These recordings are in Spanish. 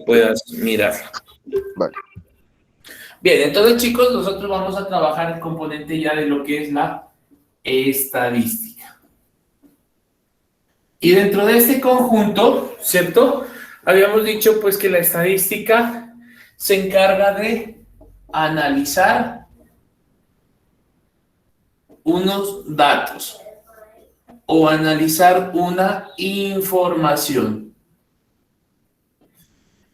puedas mirar. Vale. Bien, entonces chicos, nosotros vamos a trabajar el componente ya de lo que es la estadística. Y dentro de este conjunto, ¿cierto? Habíamos dicho pues que la estadística se encarga de analizar unos datos o analizar una información.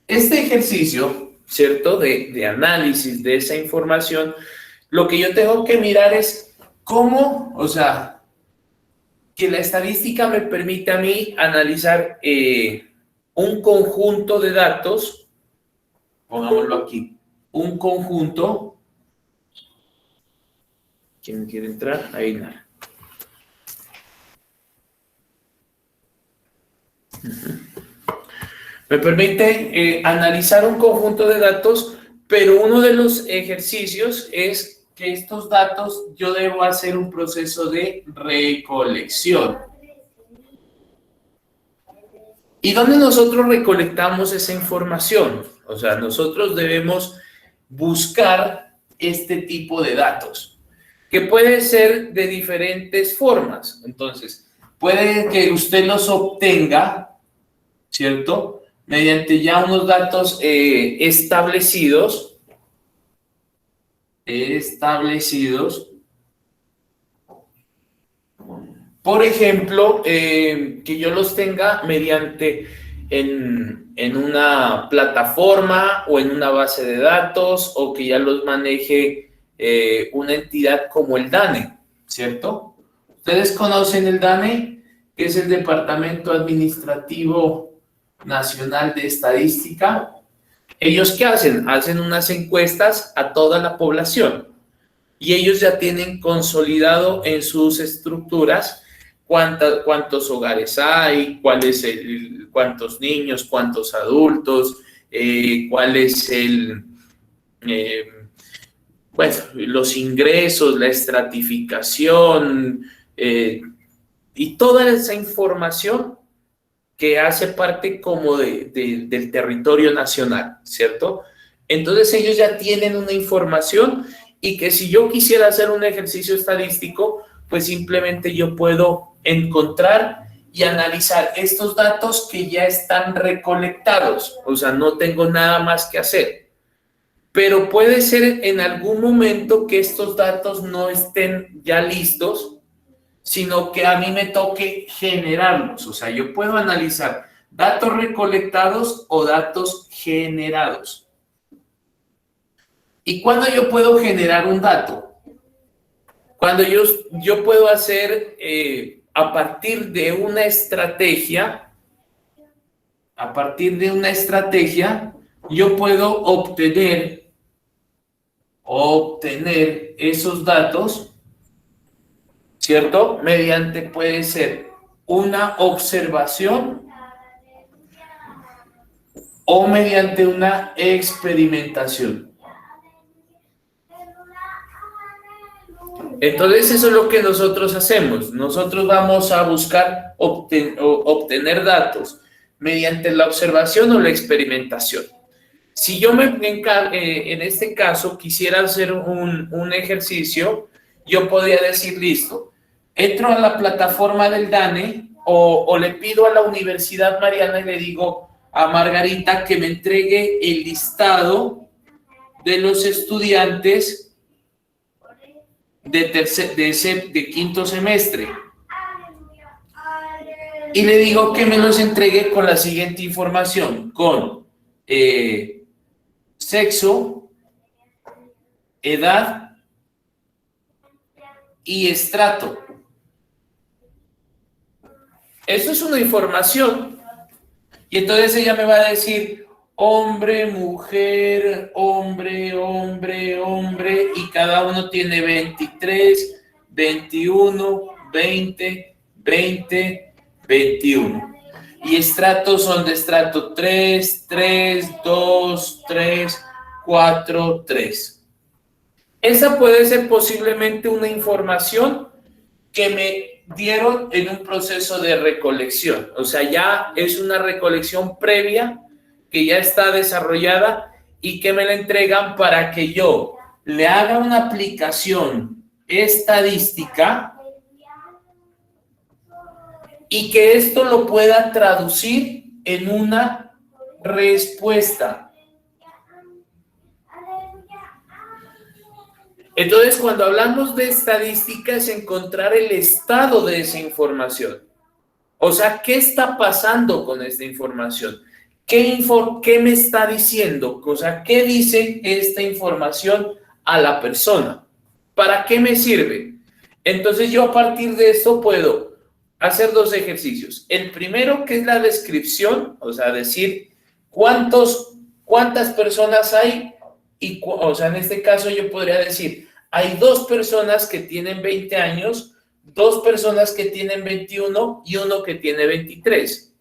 Este ejercicio, ¿cierto? De análisis de esa información, lo que yo tengo que mirar es cómo, o sea, que la estadística me permite a mí analizar un conjunto de datos, pongámoslo aquí, un conjunto. ¿Quién quiere entrar? Ahí nada. Me permite analizar un conjunto de datos, pero uno de los ejercicios es que estos datos yo debo hacer un proceso de recolección. ¿Y dónde nosotros recolectamos esa información? O sea, nosotros debemos buscar este tipo de datos, que puede ser de diferentes formas. Entonces, puede que usted los obtenga, ¿cierto?, mediante ya unos datos establecidos. Por ejemplo, que yo los tenga mediante en una plataforma o en una base de datos, o que ya los maneje una entidad como el DANE, ¿cierto? ¿Ustedes conocen el DANE? Que es el Departamento Administrativo Nacional de Estadística. ¿Ellos qué hacen? Hacen unas encuestas a toda la población y ellos ya tienen consolidado en sus estructuras cuántos hogares hay, cuántos niños, cuántos adultos, cuál es los ingresos, la estratificación, y toda esa información que hace parte como del territorio nacional, ¿cierto? Entonces ellos ya tienen una información, y que si yo quisiera hacer un ejercicio estadístico, pues simplemente yo puedo encontrar y analizar estos datos que ya están recolectados. O sea, no tengo nada más que hacer. Pero puede ser en algún momento que estos datos no estén ya listos, sino que a mí me toque generarlos. O sea, yo puedo analizar datos recolectados o datos generados. ¿Y cuándo yo puedo generar un dato? Cuando yo puedo hacer a partir de una estrategia, yo puedo obtener esos datos, ¿cierto? Mediante, puede ser una observación o mediante una experimentación. Entonces, eso es lo que nosotros hacemos. Nosotros vamos a buscar obtener datos mediante la observación o la experimentación. Si yo en este caso quisiera hacer un ejercicio, yo podría decir, listo, entro a la plataforma del DANE o le pido a la Universidad Mariana y le digo a Margarita que me entregue el listado de los estudiantes de quinto semestre. Y le digo que me los entregue con la siguiente información, con sexo, edad y estrato. Eso es una información. Y entonces ella me va a decir hombre, mujer, hombre, hombre, hombre, y cada uno tiene 23, 21, 20, 20, 21. Y estratos son de estrato 3, 3, 2, 3, 4, 3. Esa puede ser posiblemente una información que me dieron en un proceso de recolección. O sea, ya es una recolección previa que ya está desarrollada y que me la entregan para que yo le haga una aplicación estadística y que esto lo pueda traducir en una respuesta. Entonces, cuando hablamos de estadística es encontrar el estado de esa información. O sea, ¿qué está pasando con esta información? ¿Qué me está diciendo? O sea, ¿qué dice esta información a la persona? ¿Para qué me sirve? Entonces yo a partir de esto puedo hacer dos ejercicios. El primero, que es la descripción, o sea, decir cuántas personas hay, o sea, en este caso yo podría decir, hay 2 personas que tienen 20 años, 2 personas que tienen 21 y uno que tiene 23,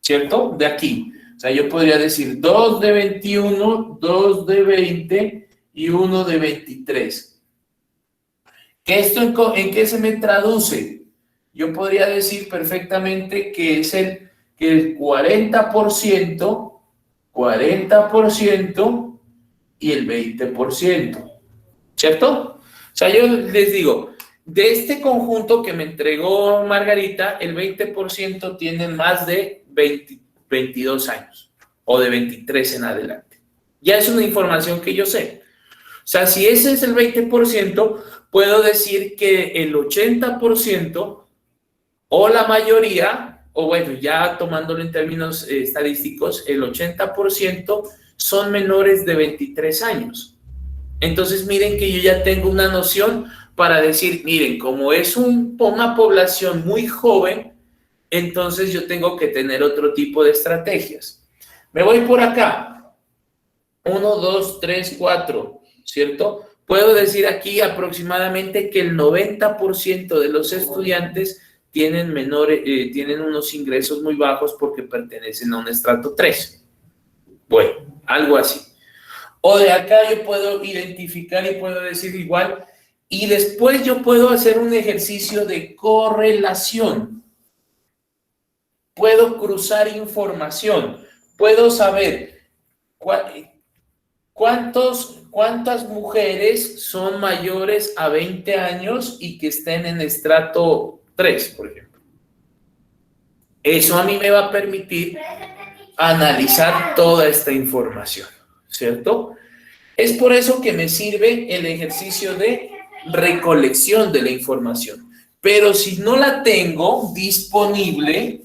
¿cierto? De aquí. O sea, yo podría decir 2 de 21, 2 de 20 y 1 de 23. ¿Esto en qué se me traduce? Yo podría decir perfectamente que es que el 40% y el 20%, ¿cierto? O sea, yo les digo, de este conjunto que me entregó Margarita, el 20% tienen más de 22 años o de 23 en adelante. Ya es una información que yo sé. O sea, si ese es el 20%, puedo decir que el 80% o la mayoría, o bueno, ya tomándolo en términos estadísticos, el 80% son menores de 23 años. Entonces, miren que yo ya tengo una noción para decir, miren, como es una población muy joven, entonces yo tengo que tener otro tipo de estrategias. Me voy por acá. 1, 2, 3, 4, ¿cierto? Puedo decir aquí aproximadamente que el 90% de los estudiantes tienen unos ingresos muy bajos porque pertenecen a un estrato 3. Bueno, algo así. O de acá yo puedo identificar y puedo decir igual, y después yo puedo hacer un ejercicio de correlación. Puedo cruzar información, puedo saber cuántas mujeres son mayores a 20 años y que estén en estrato 3, por ejemplo. Eso a mí me va a permitir analizar toda esta información, ¿cierto? Es por eso que me sirve el ejercicio de recolección de la información. Pero si no la tengo disponible,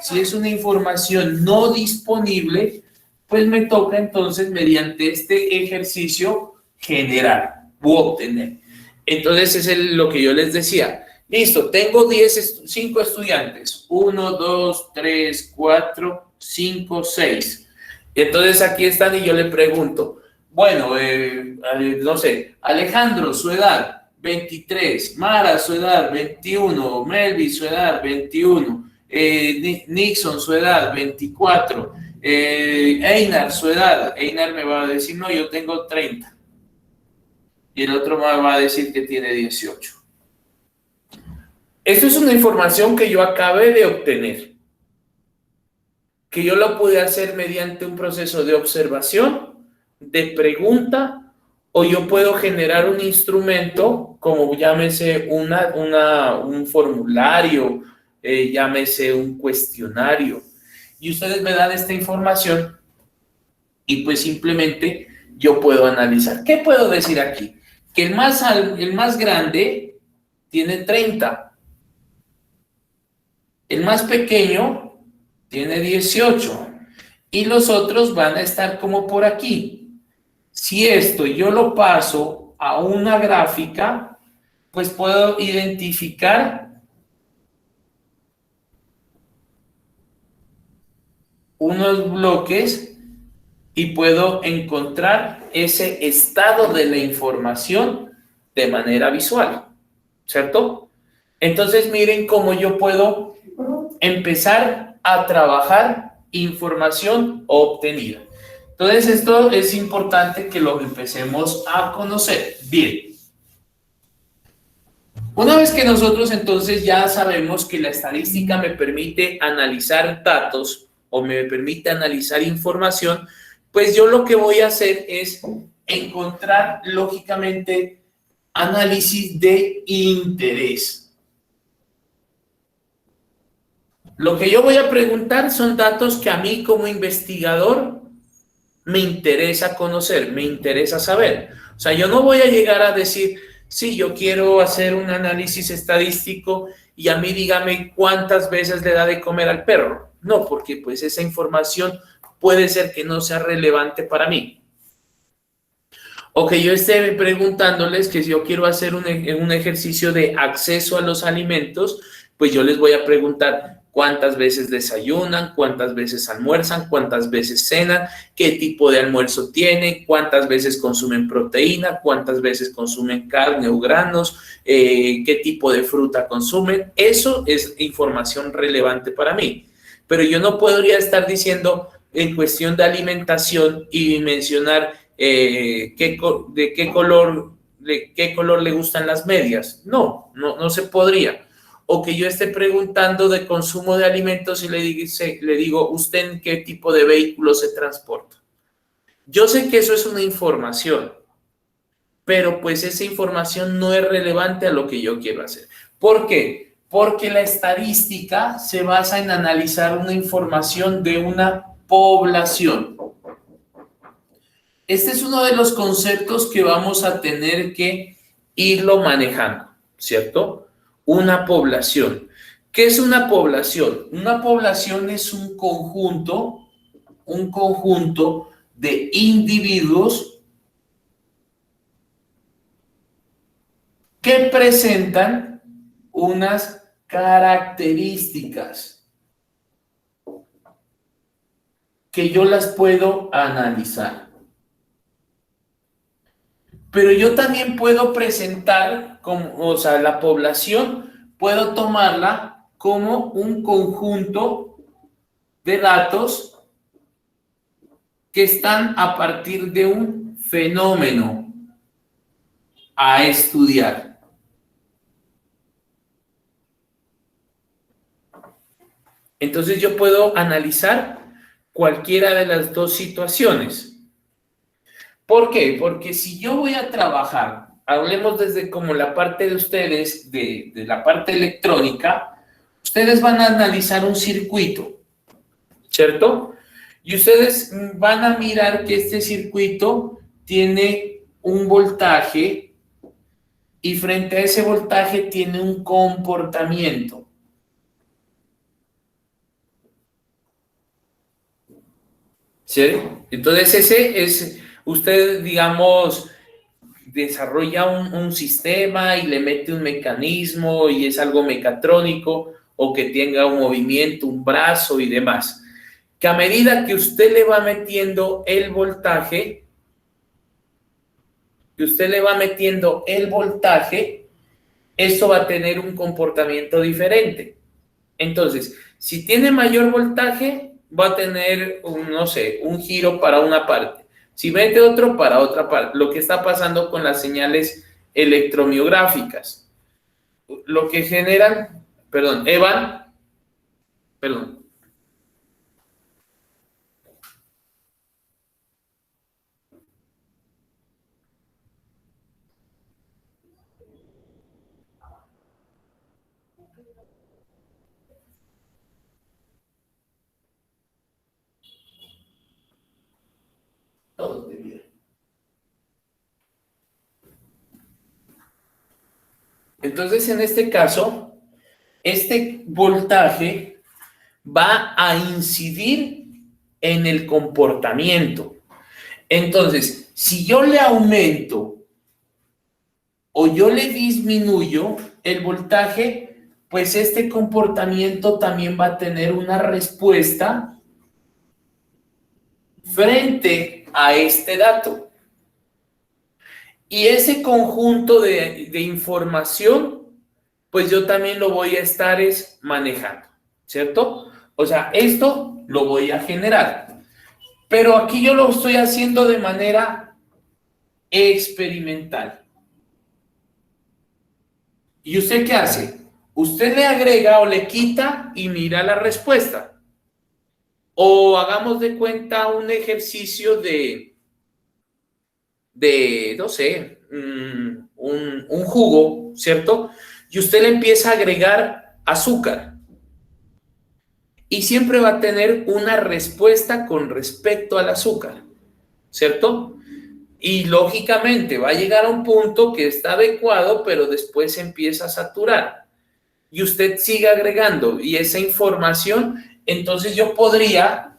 si es una información no disponible, pues me toca entonces mediante este ejercicio generar u obtener. Entonces es lo que yo les decía. Listo, tengo 5 estudiantes. 1, 2, 3, 4, 5, 6. Entonces aquí están y yo le pregunto, bueno, no sé, Alejandro, su edad, 23. Mara, su edad, 21. Melvi, su edad, 21. Nixon, su edad, 24. Einar, su edad. Einar me va a decir, no, yo tengo 30. Y el otro me va a decir que tiene 18. Esto es una información que yo acabé de obtener, que yo lo pude hacer mediante un proceso de observación, de pregunta, o yo puedo generar un instrumento, como llámese un formulario, llámese un cuestionario, y ustedes me dan esta información y pues simplemente yo puedo analizar. ¿Qué puedo decir aquí? Que el más grande tiene 30. El más pequeño tiene 18 y los otros van a estar como por aquí. Si esto yo lo paso a una gráfica, pues puedo identificar unos bloques y puedo encontrar ese estado de la información de manera visual, ¿cierto? Entonces miren cómo yo puedo empezar a trabajar información obtenida. Entonces esto es importante que lo empecemos a conocer. Bien. Una vez que nosotros entonces ya sabemos que la estadística me permite analizar datos, o me permite analizar información, pues yo lo que voy a hacer es encontrar, lógicamente, análisis de interés. Lo que yo voy a preguntar son datos que a mí como investigador me interesa conocer, me interesa saber. O sea, yo no voy a llegar a decir, sí, yo quiero hacer un análisis estadístico y a mí dígame cuántas veces le da de comer al perro. No, porque pues esa información puede ser que no sea relevante para mí. O que yo esté preguntándoles que si yo quiero hacer un ejercicio de acceso a los alimentos, pues yo les voy a preguntar cuántas veces desayunan, cuántas veces almuerzan, cuántas veces cenan, qué tipo de almuerzo tienen, cuántas veces consumen proteína, cuántas veces consumen carne o granos, qué tipo de fruta consumen. Eso es información relevante para mí. Pero yo no podría estar diciendo en cuestión de alimentación y mencionar de qué color le gustan las medias. No se podría. O que yo esté preguntando de consumo de alimentos y le digo, ¿usted en qué tipo de vehículo se transporta? Yo sé que eso es una información, pero pues esa información no es relevante a lo que yo quiero hacer. ¿Por qué? Porque la estadística se basa en analizar una información de una población. Este es uno de los conceptos que vamos a tener que irlo manejando, ¿cierto? Una población. ¿Qué es una población? Una población es un conjunto de individuos que presentan unas características que yo las puedo analizar. Pero yo también puedo presentar, o sea, la población, puedo tomarla como un conjunto de datos que están a partir de un fenómeno a estudiar. Entonces yo puedo analizar cualquiera de las dos situaciones. ¿Por qué? Porque si yo voy a trabajar, hablemos desde como la parte de ustedes, de la parte electrónica, ustedes van a analizar un circuito, ¿cierto? Y ustedes van a mirar que este circuito tiene un voltaje y frente a ese voltaje tiene un comportamiento. ¿Sí? Entonces ese es, usted, digamos, desarrolla un sistema y le mete un mecanismo y es algo mecatrónico o que tenga un movimiento, un brazo y demás. Que a medida que usted le va metiendo el voltaje, esto va a tener un comportamiento diferente. Entonces, si tiene mayor voltaje, va a tener, no sé, un giro para una parte. Si mete otro, para otra parte. Lo que está pasando con las señales electromiográficas. Lo que generan, perdón, Evan, perdón. Todos de vida. Entonces, en este caso, este voltaje va a incidir en el comportamiento. Entonces, si yo le aumento o yo le disminuyo el voltaje, pues este comportamiento también va a tener una respuesta frente a este dato. Y ese conjunto de información, pues yo también lo voy a estar manejando, ¿cierto? O sea, esto lo voy a generar. Pero aquí yo lo estoy haciendo de manera experimental. ¿Y usted qué hace? Usted le agrega o le quita y mira la respuesta. O hagamos de cuenta un ejercicio no sé, un jugo, ¿cierto? Y usted le empieza a agregar azúcar y siempre va a tener una respuesta con respecto al azúcar, ¿cierto? Y lógicamente va a llegar a un punto que está adecuado, pero después se empieza a saturar. Y usted sigue agregando y esa información, entonces yo podría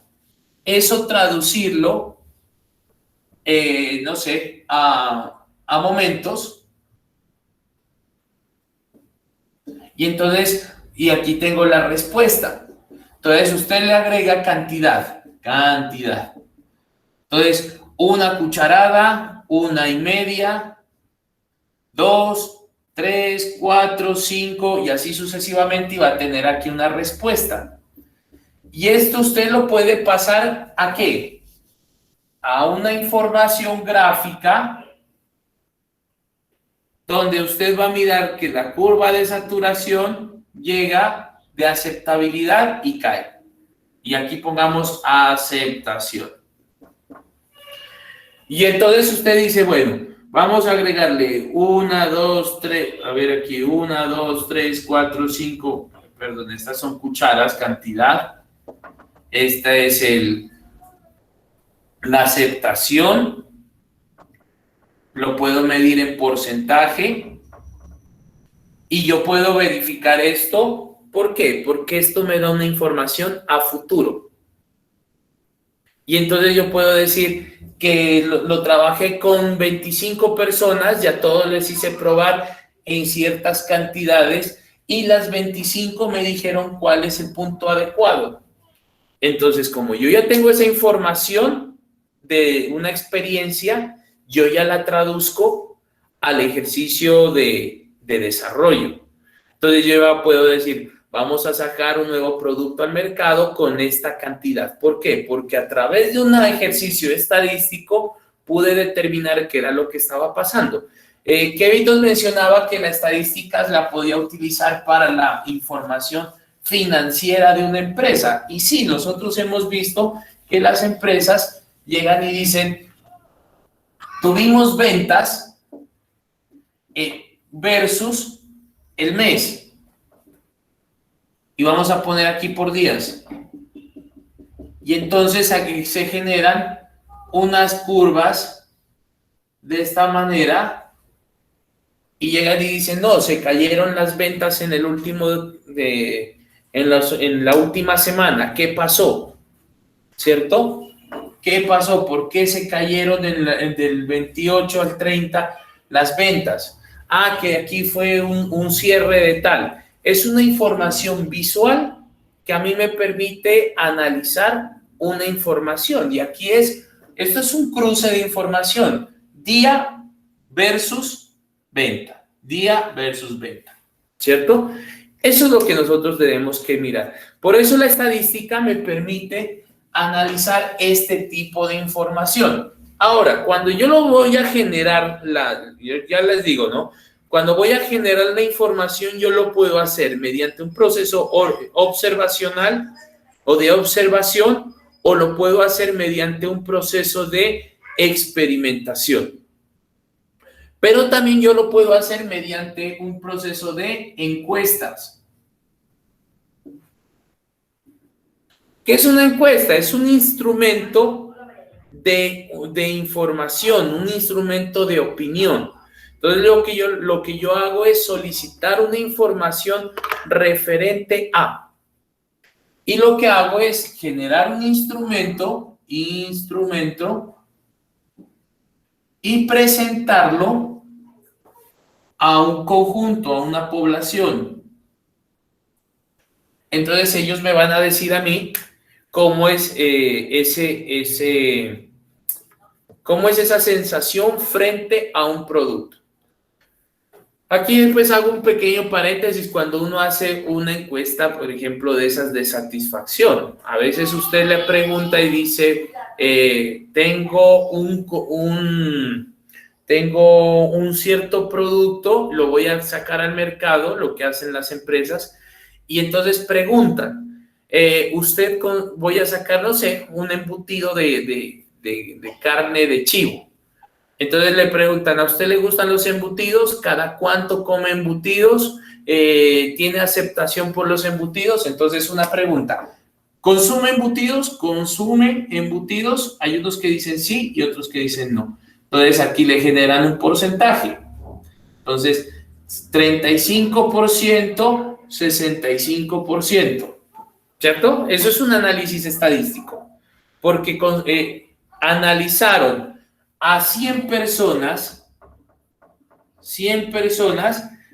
eso traducirlo, no sé, a momentos. Y entonces, y aquí tengo la respuesta. Entonces usted le agrega cantidad. Entonces, una cucharada, 1,5, 2, 3, 4, 5 y así sucesivamente y va a tener aquí una respuesta. Y esto usted lo puede pasar ¿a qué? A una información gráfica donde usted va a mirar que la curva de saturación llega de aceptabilidad y cae. Y aquí pongamos aceptación. Y entonces usted dice, bueno, vamos a agregarle 1, 2, 3, a ver aquí, 1, 2, 3, 4, 5, perdón, estas son cucharas, cantidad. Esta es la aceptación, lo puedo medir en porcentaje y yo puedo verificar esto. ¿Por qué? Porque esto me da una información a futuro. Y entonces yo puedo decir que lo trabajé con 25 personas, ya todos les hice probar en ciertas cantidades y las 25 me dijeron cuál es el punto adecuado. Entonces, como yo ya tengo esa información de una experiencia, yo ya la traduzco al ejercicio de desarrollo. Entonces yo ya puedo decir, vamos a sacar un nuevo producto al mercado con esta cantidad. ¿Por qué? Porque a través de un ejercicio estadístico pude determinar qué era lo que estaba pasando. Kevin nos mencionaba que la estadística la podía utilizar para la información financiera de una empresa. Y sí, nosotros hemos visto que las empresas llegan y dicen, tuvimos ventas versus el mes. Y vamos a poner aquí por días. Y entonces aquí se generan unas curvas de esta manera y llegan y dicen, no, se cayeron las ventas en el último en la última semana. ¿Qué pasó? ¿Cierto? ¿Qué pasó? ¿Por qué se cayeron del 28 al 30 las ventas? Ah, que aquí fue un cierre de tal. Es una información visual que a mí me permite analizar una información. Y aquí esto es un cruce de información. Día versus venta. Día versus venta. ¿Cierto? Eso es lo que nosotros tenemos que mirar. Por eso la estadística me permite analizar este tipo de información. Ahora, cuando yo lo voy a generar, ya les digo, ¿no? Cuando voy a generar la información, yo lo puedo hacer mediante un proceso observacional o de observación, o lo puedo hacer mediante un proceso de experimentación. Pero también yo lo puedo hacer mediante un proceso de encuestas. ¿Qué es una encuesta? Es un instrumento de información, un instrumento de opinión. Entonces, lo que yo hago es solicitar una información referente a. Y lo que hago es generar un instrumento y presentarlo a un conjunto, a una población. Entonces ellos me van a decir a mí cómo es cómo es esa sensación frente a un producto. Aquí pues hago un pequeño paréntesis cuando uno hace una encuesta, por ejemplo, de esas de satisfacción. A veces usted le pregunta y dice, tengo un cierto producto, lo voy a sacar al mercado, lo que hacen las empresas, y entonces preguntan, voy a sacar, no sé, un embutido de carne de chivo. Entonces le preguntan, ¿a usted le gustan los embutidos? ¿Cada cuánto come embutidos? ¿Tiene aceptación por los embutidos? Entonces una pregunta, ¿consume embutidos? ¿Consume embutidos? Hay unos que dicen sí y otros que dicen no. Entonces aquí le generan un porcentaje. Entonces, 35%, 65%. ¿Cierto? Eso es un análisis estadístico. Porque analizaron a 100 personas,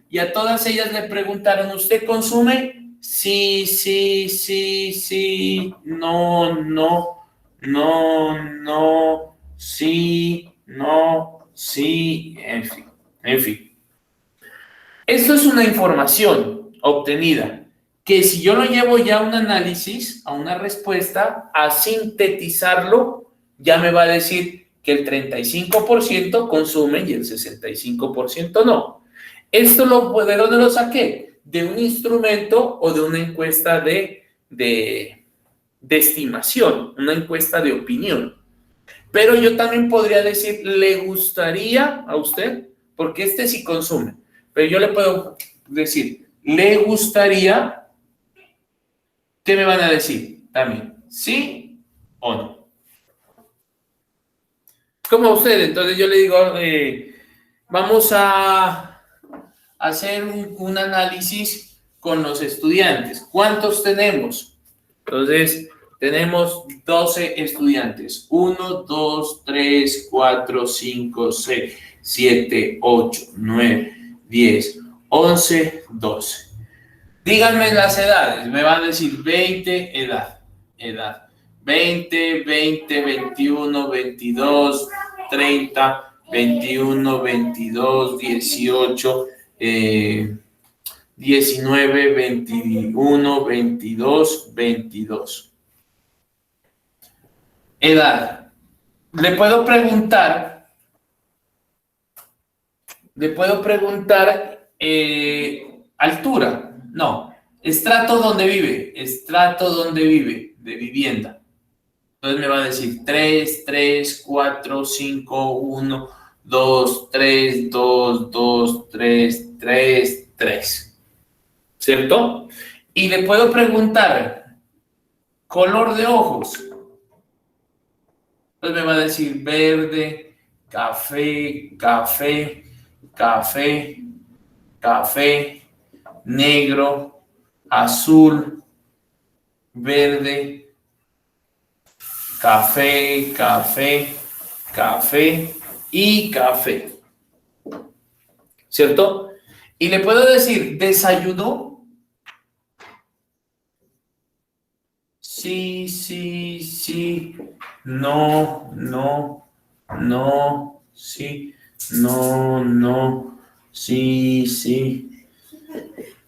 y a todas ellas le preguntaron, ¿usted consume? Sí, sí, sí, sí, no, no, no, no, sí, no, sí, en fin, en fin. Esto es una información obtenida que si yo lo llevo ya a un análisis, a una respuesta, a sintetizarlo, ya me va a decir que el 35% consume y el 65% no. ¿Esto de dónde lo saqué? De un instrumento o de una encuesta de estimación, una encuesta de opinión. Pero yo también podría decir, ¿le gustaría a usted? Porque este sí consume. Pero yo le puedo decir, ¿le gustaría? ¿Qué me van a decir también? ¿Sí o no? Como usted, entonces yo le digo, vamos a hacer un análisis con los estudiantes. ¿Cuántos tenemos? Entonces, tenemos 12 estudiantes. 1, 2, 3, 4, 5, 6, 7, 8, 9, 10, 11, 12. Díganme las edades. Me van a decir 20, edad. 20, 20, 21, 22, 30, 21, 22, 18, 19, 21, 22, 22. Edad. Le puedo preguntar altura. No. Estrato donde vive. De vivienda. Entonces me va a decir 3, 3, 4, 5, 1, 2, 3, 2, 2, 3, 3, 3. ¿Cierto? Y le puedo preguntar color de ojos. Entonces me va a decir verde, café, café, café, café, negro, azul, verde, café, café, café y café. ¿Cierto? Y le puedo decir, ¿desayunó? Sí, sí, sí, no, no, no, sí, no, no, sí, sí.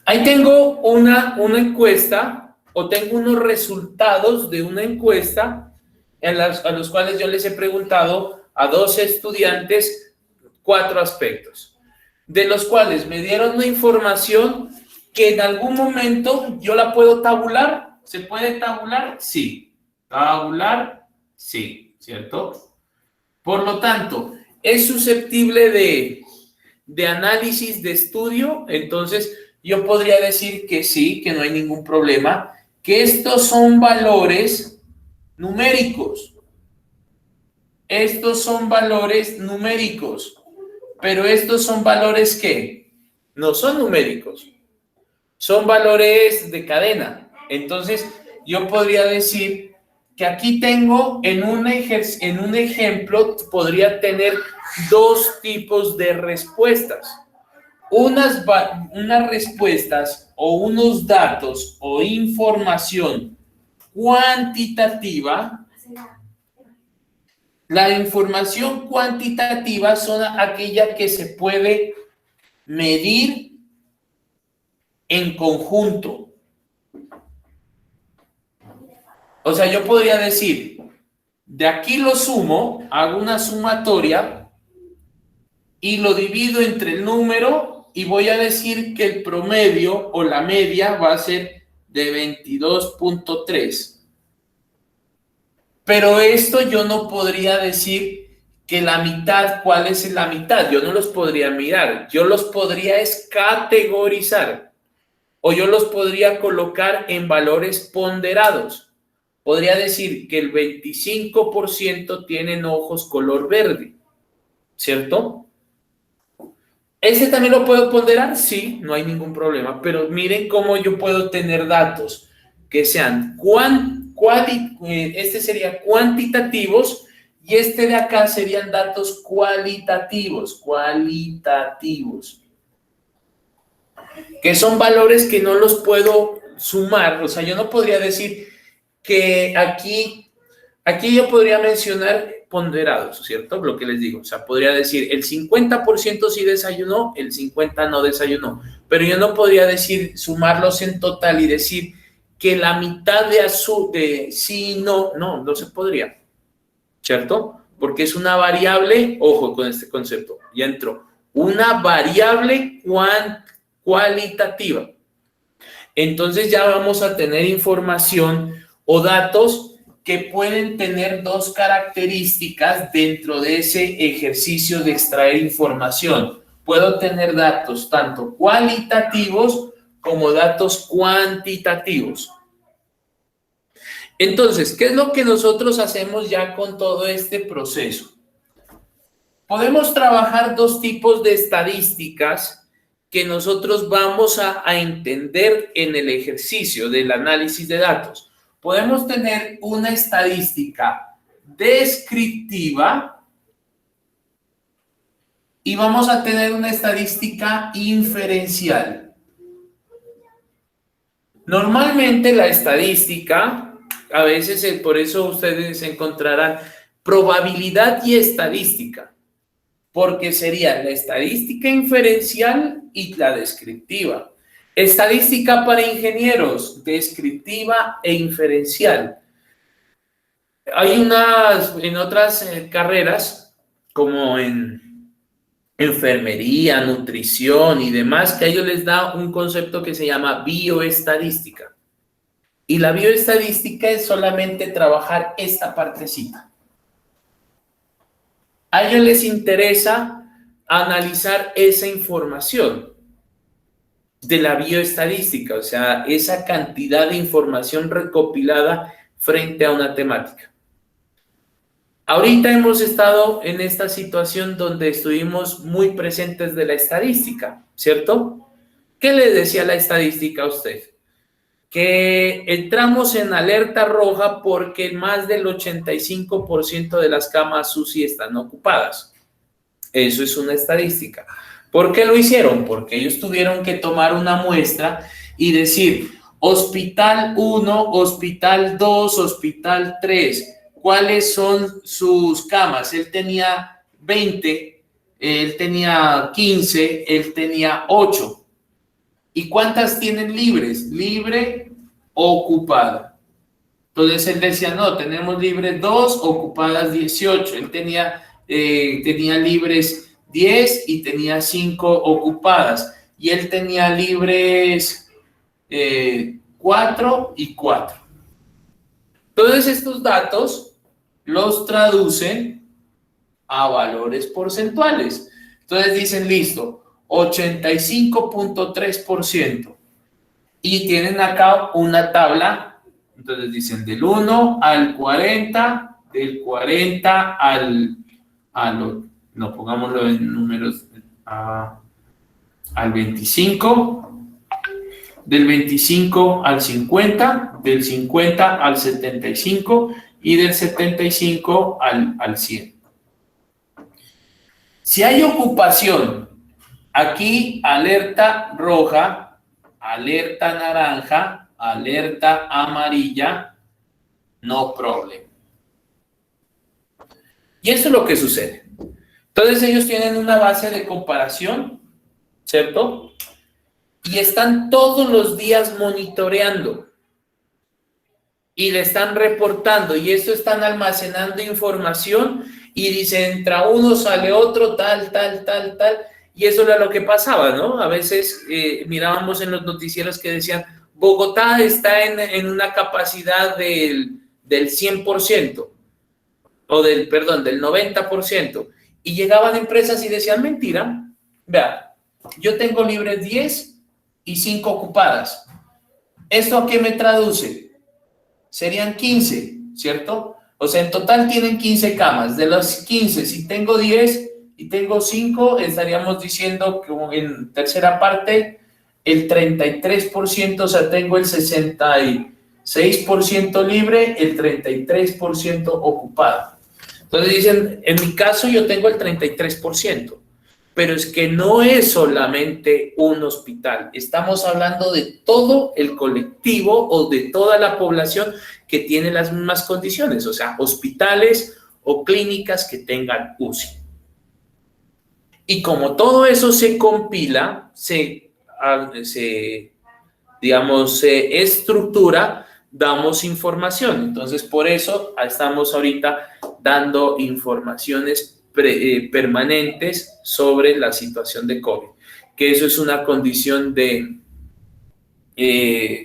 Ahí tengo una encuesta o tengo unos resultados de una encuesta a los cuales yo les he preguntado a 12 estudiantes 4 aspectos, de los cuales me dieron una información que en algún momento yo la puedo tabular. ¿Se puede tabular? Sí. Tabular, sí, ¿cierto? Por lo tanto, es susceptible de análisis, de estudio. Entonces, yo podría decir que sí, que no hay ningún problema, que estos son valores numéricos. Estos son valores numéricos. Pero estos son valores que no son numéricos. Son valores de cadena. Entonces, yo podría decir que aquí tengo en un ejemplo, podría tener 2 tipos de respuestas. Unas respuestas o unos datos o información cuantitativa. La información cuantitativa son aquella que se puede medir en conjunto. O sea, yo podría decir, de aquí lo sumo, hago una sumatoria y lo divido entre el número y voy a decir que el promedio o la media va a ser de 22.3. Pero esto yo no podría decir que la mitad, ¿cuál es la mitad? Yo no los podría mirar, yo los podría categorizar o yo los podría colocar en valores ponderados. Podría decir que el 25% tienen ojos color verde, ¿cierto? ¿Ese también lo puedo ponderar? Sí, no hay ningún problema, pero miren cómo yo puedo tener datos que sean este sería cuantitativos y este de acá serían datos cualitativos, que son valores que no los puedo sumar, o sea, yo no podría decir que aquí yo podría mencionar ponderados, ¿cierto? Lo que les digo, o sea, podría decir el 50% sí desayunó, el 50% no desayunó, pero yo no podría decir, sumarlos en total y decir que la mitad de sí, no se podría, ¿cierto? Porque es una variable, ojo con este concepto, ya entró, una variable cualitativa. Entonces ya vamos a tener información o datos que pueden tener dos características dentro de ese ejercicio de extraer información. Puedo tener datos tanto cualitativos como datos cuantitativos. Entonces, ¿qué es lo que nosotros hacemos ya con todo este proceso? Podemos trabajar dos tipos de estadísticas que nosotros vamos a entender en el ejercicio del análisis de datos. Podemos tener una estadística descriptiva y vamos a tener una estadística inferencial. Normalmente la estadística, a veces por eso ustedes encontrarán probabilidad y estadística, porque sería la estadística inferencial y la descriptiva. Estadística para ingenieros, descriptiva e inferencial. Hay en otras carreras, como en enfermería, nutrición y demás, que a ellos les da un concepto que se llama bioestadística. Y la bioestadística es solamente trabajar esta partecita. A ellos les interesa analizar esa información de la bioestadística, o sea, esa cantidad de información recopilada frente a una temática. Ahorita hemos estado en esta situación donde estuvimos muy presentes de la estadística, ¿cierto? ¿Qué le decía la estadística a usted? Que entramos en alerta roja porque más del 85% de las camas UCI están ocupadas. Eso es una estadística. ¿Por qué lo hicieron? Porque ellos tuvieron que tomar una muestra y decir, hospital 1, hospital 2, hospital 3, ¿cuáles son sus camas? Él tenía 20, él tenía 15, él tenía 8. ¿Y cuántas tienen libres? Libre, ocupada. Entonces él decía, no, tenemos libres 2, ocupadas 18. Él tenía libres 10 y tenía 5 ocupadas. Y él tenía libres 4 y 4. Todos estos datos los traducen a valores porcentuales. Entonces dicen, listo, 85.3%. Y tienen acá una tabla. Entonces dicen del 1 al 40, del 40 no pongámoslo en números, al 25, del 25 al 50, del 50 al 75 y del 75 al 100. Si hay ocupación, aquí alerta roja, alerta naranja, alerta amarilla, no problem. Y eso es lo que sucede. Entonces ellos tienen una base de comparación, ¿cierto? Y están todos los días monitoreando. Y le están reportando. Y esto están almacenando información. Y dice, entra uno, sale otro, tal. Y eso era lo que pasaba, ¿no? A veces mirábamos en los noticieros que decían, Bogotá está en una capacidad del 100%, o del 90%, y llegaban empresas y decían, mentira, vea, yo tengo libres 10 y 5 ocupadas. ¿Esto a qué me traduce? Serían 15, ¿cierto? O sea, en total tienen 15 camas. De los 15, si tengo 10 y tengo 5, estaríamos diciendo que en tercera parte el 33%, o sea, tengo el 66% libre, el 33% ocupado. Entonces dicen, en mi caso yo tengo el 33%. Pero es que no es solamente un hospital, estamos hablando de todo el colectivo o de toda la población que tiene las mismas condiciones, o sea, hospitales o clínicas que tengan UCI. Y como todo eso se compila, digamos, se estructura, damos información. Entonces, por eso estamos ahorita dando informaciones permanentes sobre la situación de COVID, que eso es una condición de,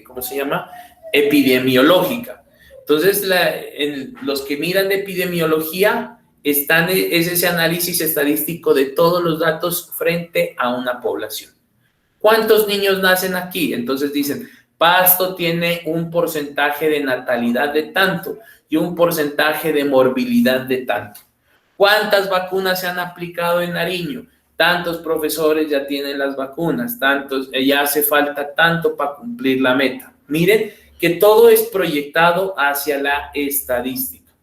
¿cómo se llama? Epidemiológica. Entonces, los que miran de epidemiología es ese análisis estadístico de todos los datos frente a una población. ¿Cuántos niños nacen aquí? Entonces dicen, Pasto tiene un porcentaje de natalidad de tanto y un porcentaje de morbilidad de tanto. ¿Cuántas vacunas se han aplicado en Nariño? Tantos profesores ya tienen las vacunas, ya hace falta tanto para cumplir la meta. Miren que todo es proyectado hacia la estadística.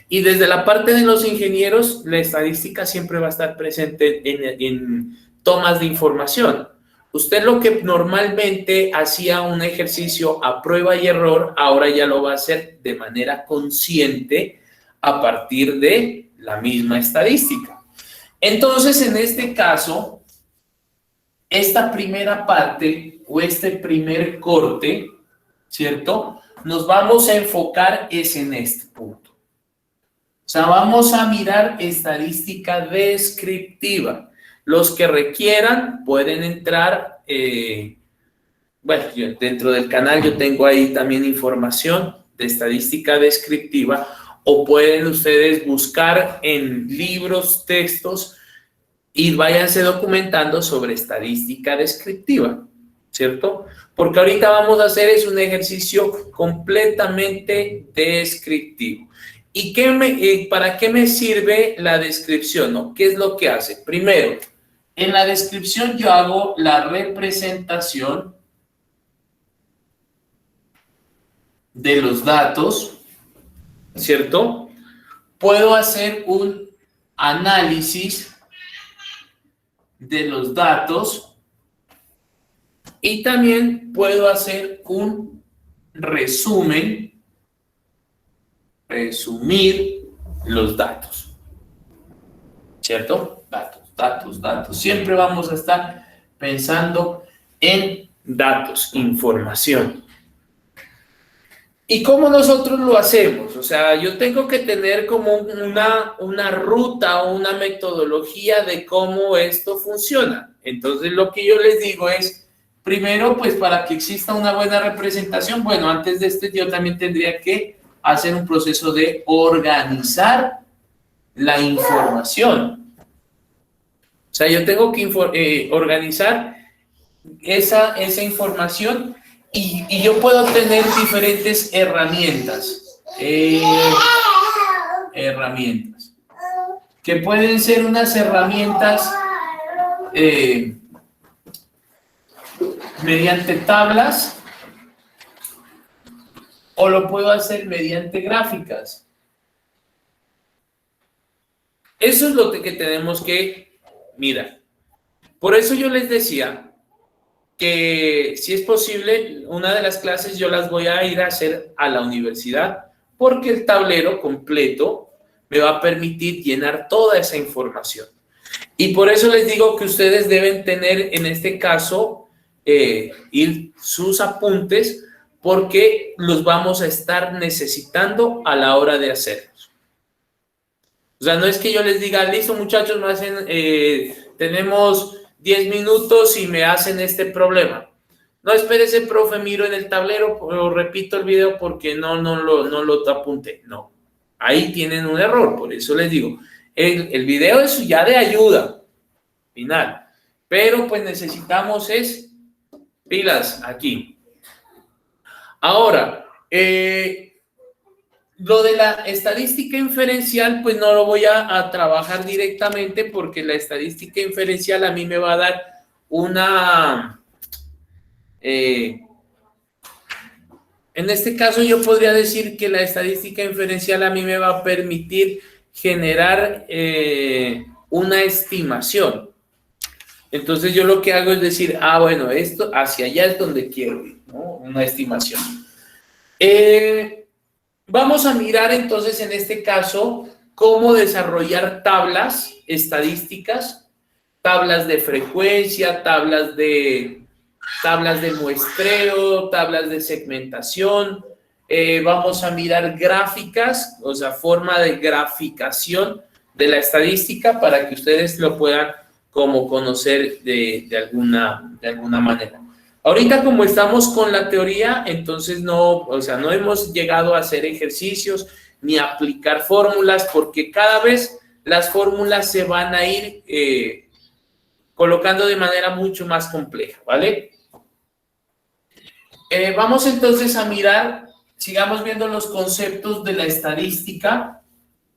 Y desde la parte de los ingenieros, la estadística siempre va a estar presente en tomas de información. Usted lo que normalmente hacía un ejercicio a prueba y error, ahora ya lo va a hacer de manera consciente a partir de la misma estadística. Entonces, en este caso, esta primera parte o este primer corte, ¿cierto? Nos vamos a enfocar es en este punto. O sea, vamos a mirar estadística descriptiva. Los que requieran pueden entrar, bueno, dentro del canal yo tengo ahí también información de estadística descriptiva, o pueden ustedes buscar en libros, textos, y váyanse documentando sobre estadística descriptiva, ¿cierto? Porque ahorita vamos a hacer es un ejercicio completamente descriptivo. ¿Y para qué me sirve la descripción, no? ¿Qué es lo que hace? Primero, en la descripción yo hago la representación de los datos, ¿cierto? Puedo hacer un análisis de los datos y también puedo hacer un resumir los datos, ¿cierto? Datos. Siempre vamos a estar pensando en datos, información. ¿Y cómo nosotros lo hacemos? O sea, yo tengo que tener como una ruta o una metodología de cómo esto funciona. Entonces, lo que yo les digo es, primero, pues para que exista una buena representación, bueno, antes de yo también tendría que hacer un proceso de organizar la información. O sea, yo tengo que organizar esa información y yo puedo tener diferentes herramientas. Herramientas. Que pueden ser unas herramientas mediante tablas o lo puedo hacer mediante gráficas. Eso es lo que tenemos que mirar. Por eso yo les decía que si es posible, una de las clases yo las voy a ir a hacer a la universidad porque el tablero completo me va a permitir llenar toda esa información. Y por eso les digo que ustedes deben tener en este caso sus apuntes porque los vamos a estar necesitando a la hora de hacerlos. O sea, no es que yo les diga, listo muchachos, tenemos 10 minutos y me hacen este problema. No, espérese, profe, miro en el tablero, o repito el video porque no lo apunté. No, ahí tienen un error, por eso les digo, el video es ya de ayuda final, pero pues necesitamos es pilas aquí. Ahora, lo de la estadística inferencial, pues no lo voy a trabajar directamente porque la estadística inferencial a mí me va a dar una... en este caso yo podría decir que la estadística inferencial a mí me va a permitir generar una estimación. Entonces yo lo que hago es decir, bueno, esto hacia allá es donde quiero ir, ¿no? Una estimación. Vamos a mirar entonces en este caso cómo desarrollar tablas estadísticas, tablas de frecuencia, tablas de muestreo, tablas de segmentación. Vamos a mirar gráficas, o sea, forma de graficación de la estadística para que ustedes lo puedan como conocer de alguna manera. Ahorita como estamos con la teoría, entonces no hemos llegado a hacer ejercicios ni a aplicar fórmulas porque cada vez las fórmulas se van a ir colocando de manera mucho más compleja, ¿vale? Vamos entonces a mirar, sigamos viendo los conceptos de la estadística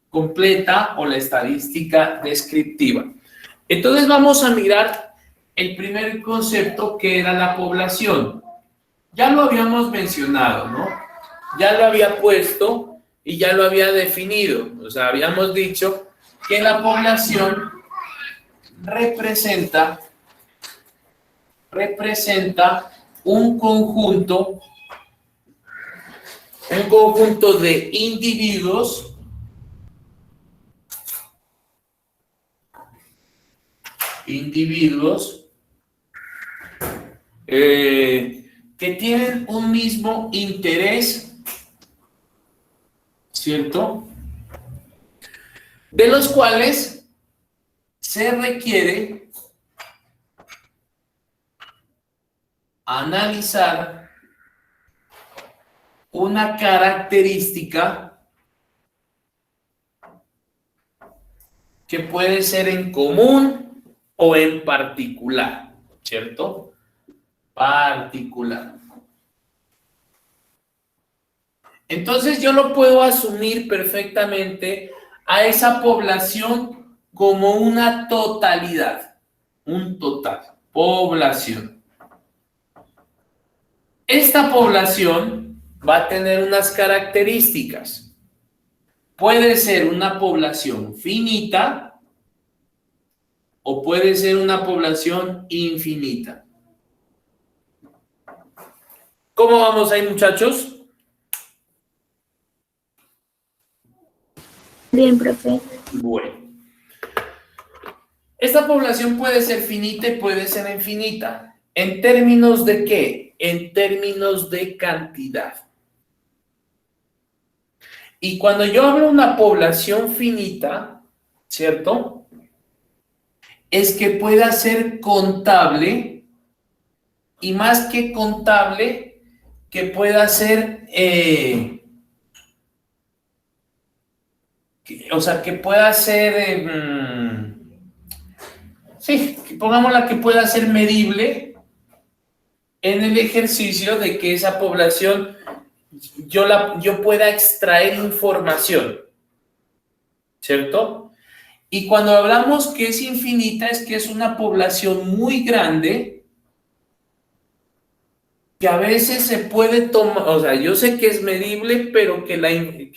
completa o la estadística descriptiva. Entonces vamos a mirar el primer concepto que era la población. Ya lo habíamos mencionado, ¿no? Ya lo había puesto y ya lo había definido. O sea, habíamos dicho que la población representa un conjunto de individuos que tienen un mismo interés, ¿cierto? De los cuales se requiere analizar una característica que puede ser en común o en particular, ¿cierto? Particular. Entonces yo lo puedo asumir perfectamente a esa población como una totalidad, un total, población. Esta población va a tener unas características. Puede ser una población finita o puede ser una población infinita. ¿Cómo vamos ahí, muchachos? Bien, profe. Bueno. Esta población puede ser finita y puede ser infinita. ¿En términos de qué? En términos de cantidad. Y cuando yo hablo de una población finita, ¿cierto? Es que pueda ser contable y más que contable, que pueda ser, que pueda ser, sí, pongámosla que pueda ser medible en el ejercicio de que esa población yo pueda extraer información, ¿cierto? Y cuando hablamos que es infinita es que es una población muy grande que a veces se puede tomar, o sea, yo sé que es medible, pero que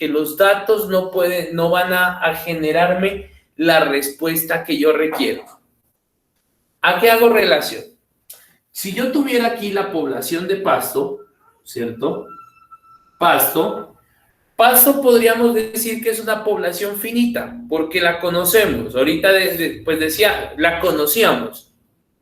los datos no van a generarme la respuesta que yo requiero. ¿A qué hago relación? Si yo tuviera aquí la población de Pasto, ¿cierto? Pasto podríamos decir que es una población finita, porque la conocemos. Ahorita, pues decía, la conocíamos,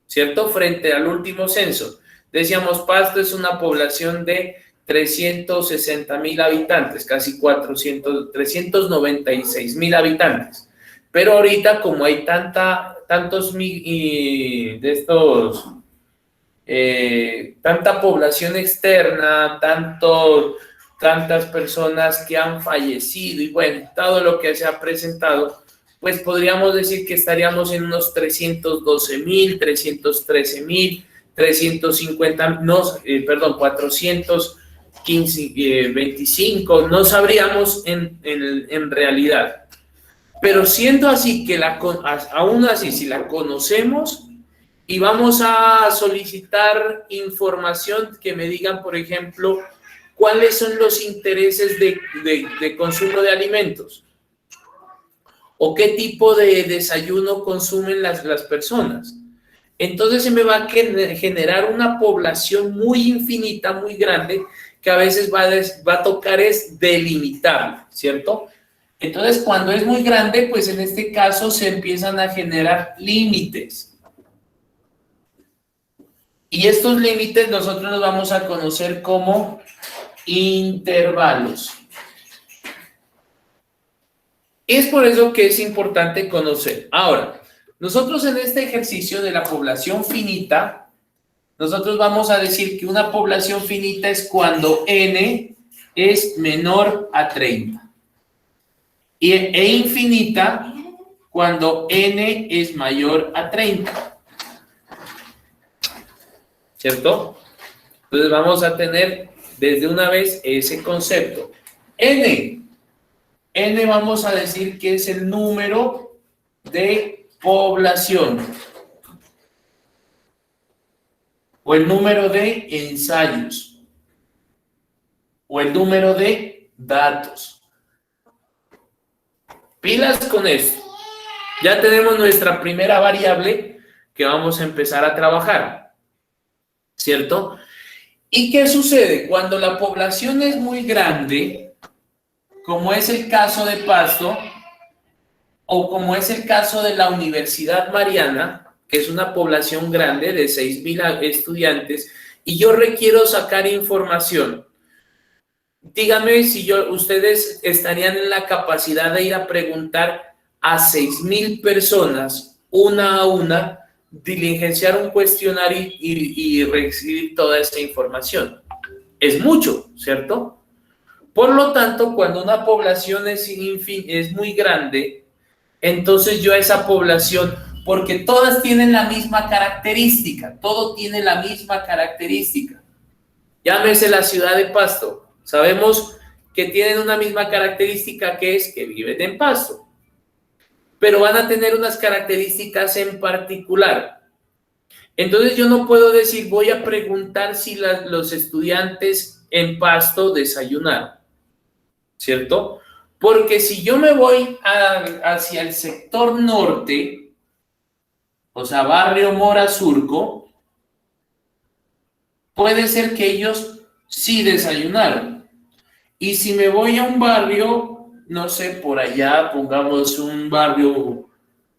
¿cierto? Frente al último censo. Decíamos, Pasto es una población de 360,000 habitantes, casi 396,000 habitantes. Pero ahorita, como hay tantos de estos tanta población externa, tantas personas que han fallecido y bueno, todo lo que se ha presentado, pues podríamos decir que estaríamos en unos 312,000, 313,000, 350, no, perdón, 415, 25, no sabríamos en realidad. Pero siendo así que aún así, si la conocemos y vamos a solicitar información que me digan, por ejemplo, cuáles son los intereses de consumo de alimentos o qué tipo de desayuno consumen las personas. Entonces se me va a generar una población muy infinita, muy grande, que a veces va a tocar es delimitarla, ¿cierto? Entonces, cuando es muy grande, pues en este caso se empiezan a generar límites. Y estos límites nosotros los vamos a conocer como intervalos. Es por eso que es importante conocer. Ahora, nosotros en este ejercicio de la población finita, nosotros vamos a decir que una población finita es cuando n es menor a 30. E infinita cuando n es mayor a 30. ¿Cierto? Entonces vamos a tener desde una vez ese concepto. N vamos a decir que es el número de población o el número de ensayos o el número de datos. Pilas con esto. Ya tenemos nuestra primera variable que vamos a empezar a trabajar, ¿cierto? ¿Y qué sucede? Cuando la población es muy grande, como es el caso de Pasto, o como es el caso de la Universidad Mariana, que es una población grande de 6,000 estudiantes, y yo requiero sacar información. Dígame si ustedes estarían en la capacidad de ir a preguntar a 6,000 personas, una a una, diligenciar un cuestionario y recibir toda esa información. Es mucho, ¿cierto? Por lo tanto, cuando una población es muy grande, entonces yo a esa población, porque todas tienen la misma característica, todo tiene la misma característica. Llámese la ciudad de Pasto. Sabemos que tienen una misma característica que es que viven en Pasto, pero van a tener unas características en particular. Entonces yo no puedo decir, voy a preguntar si los estudiantes en Pasto desayunaron, ¿cierto? Porque si yo me voy hacia el sector norte, o sea, barrio Mora Surco, puede ser que ellos sí desayunaron. Y si me voy a un barrio, no sé, por allá, pongamos un barrio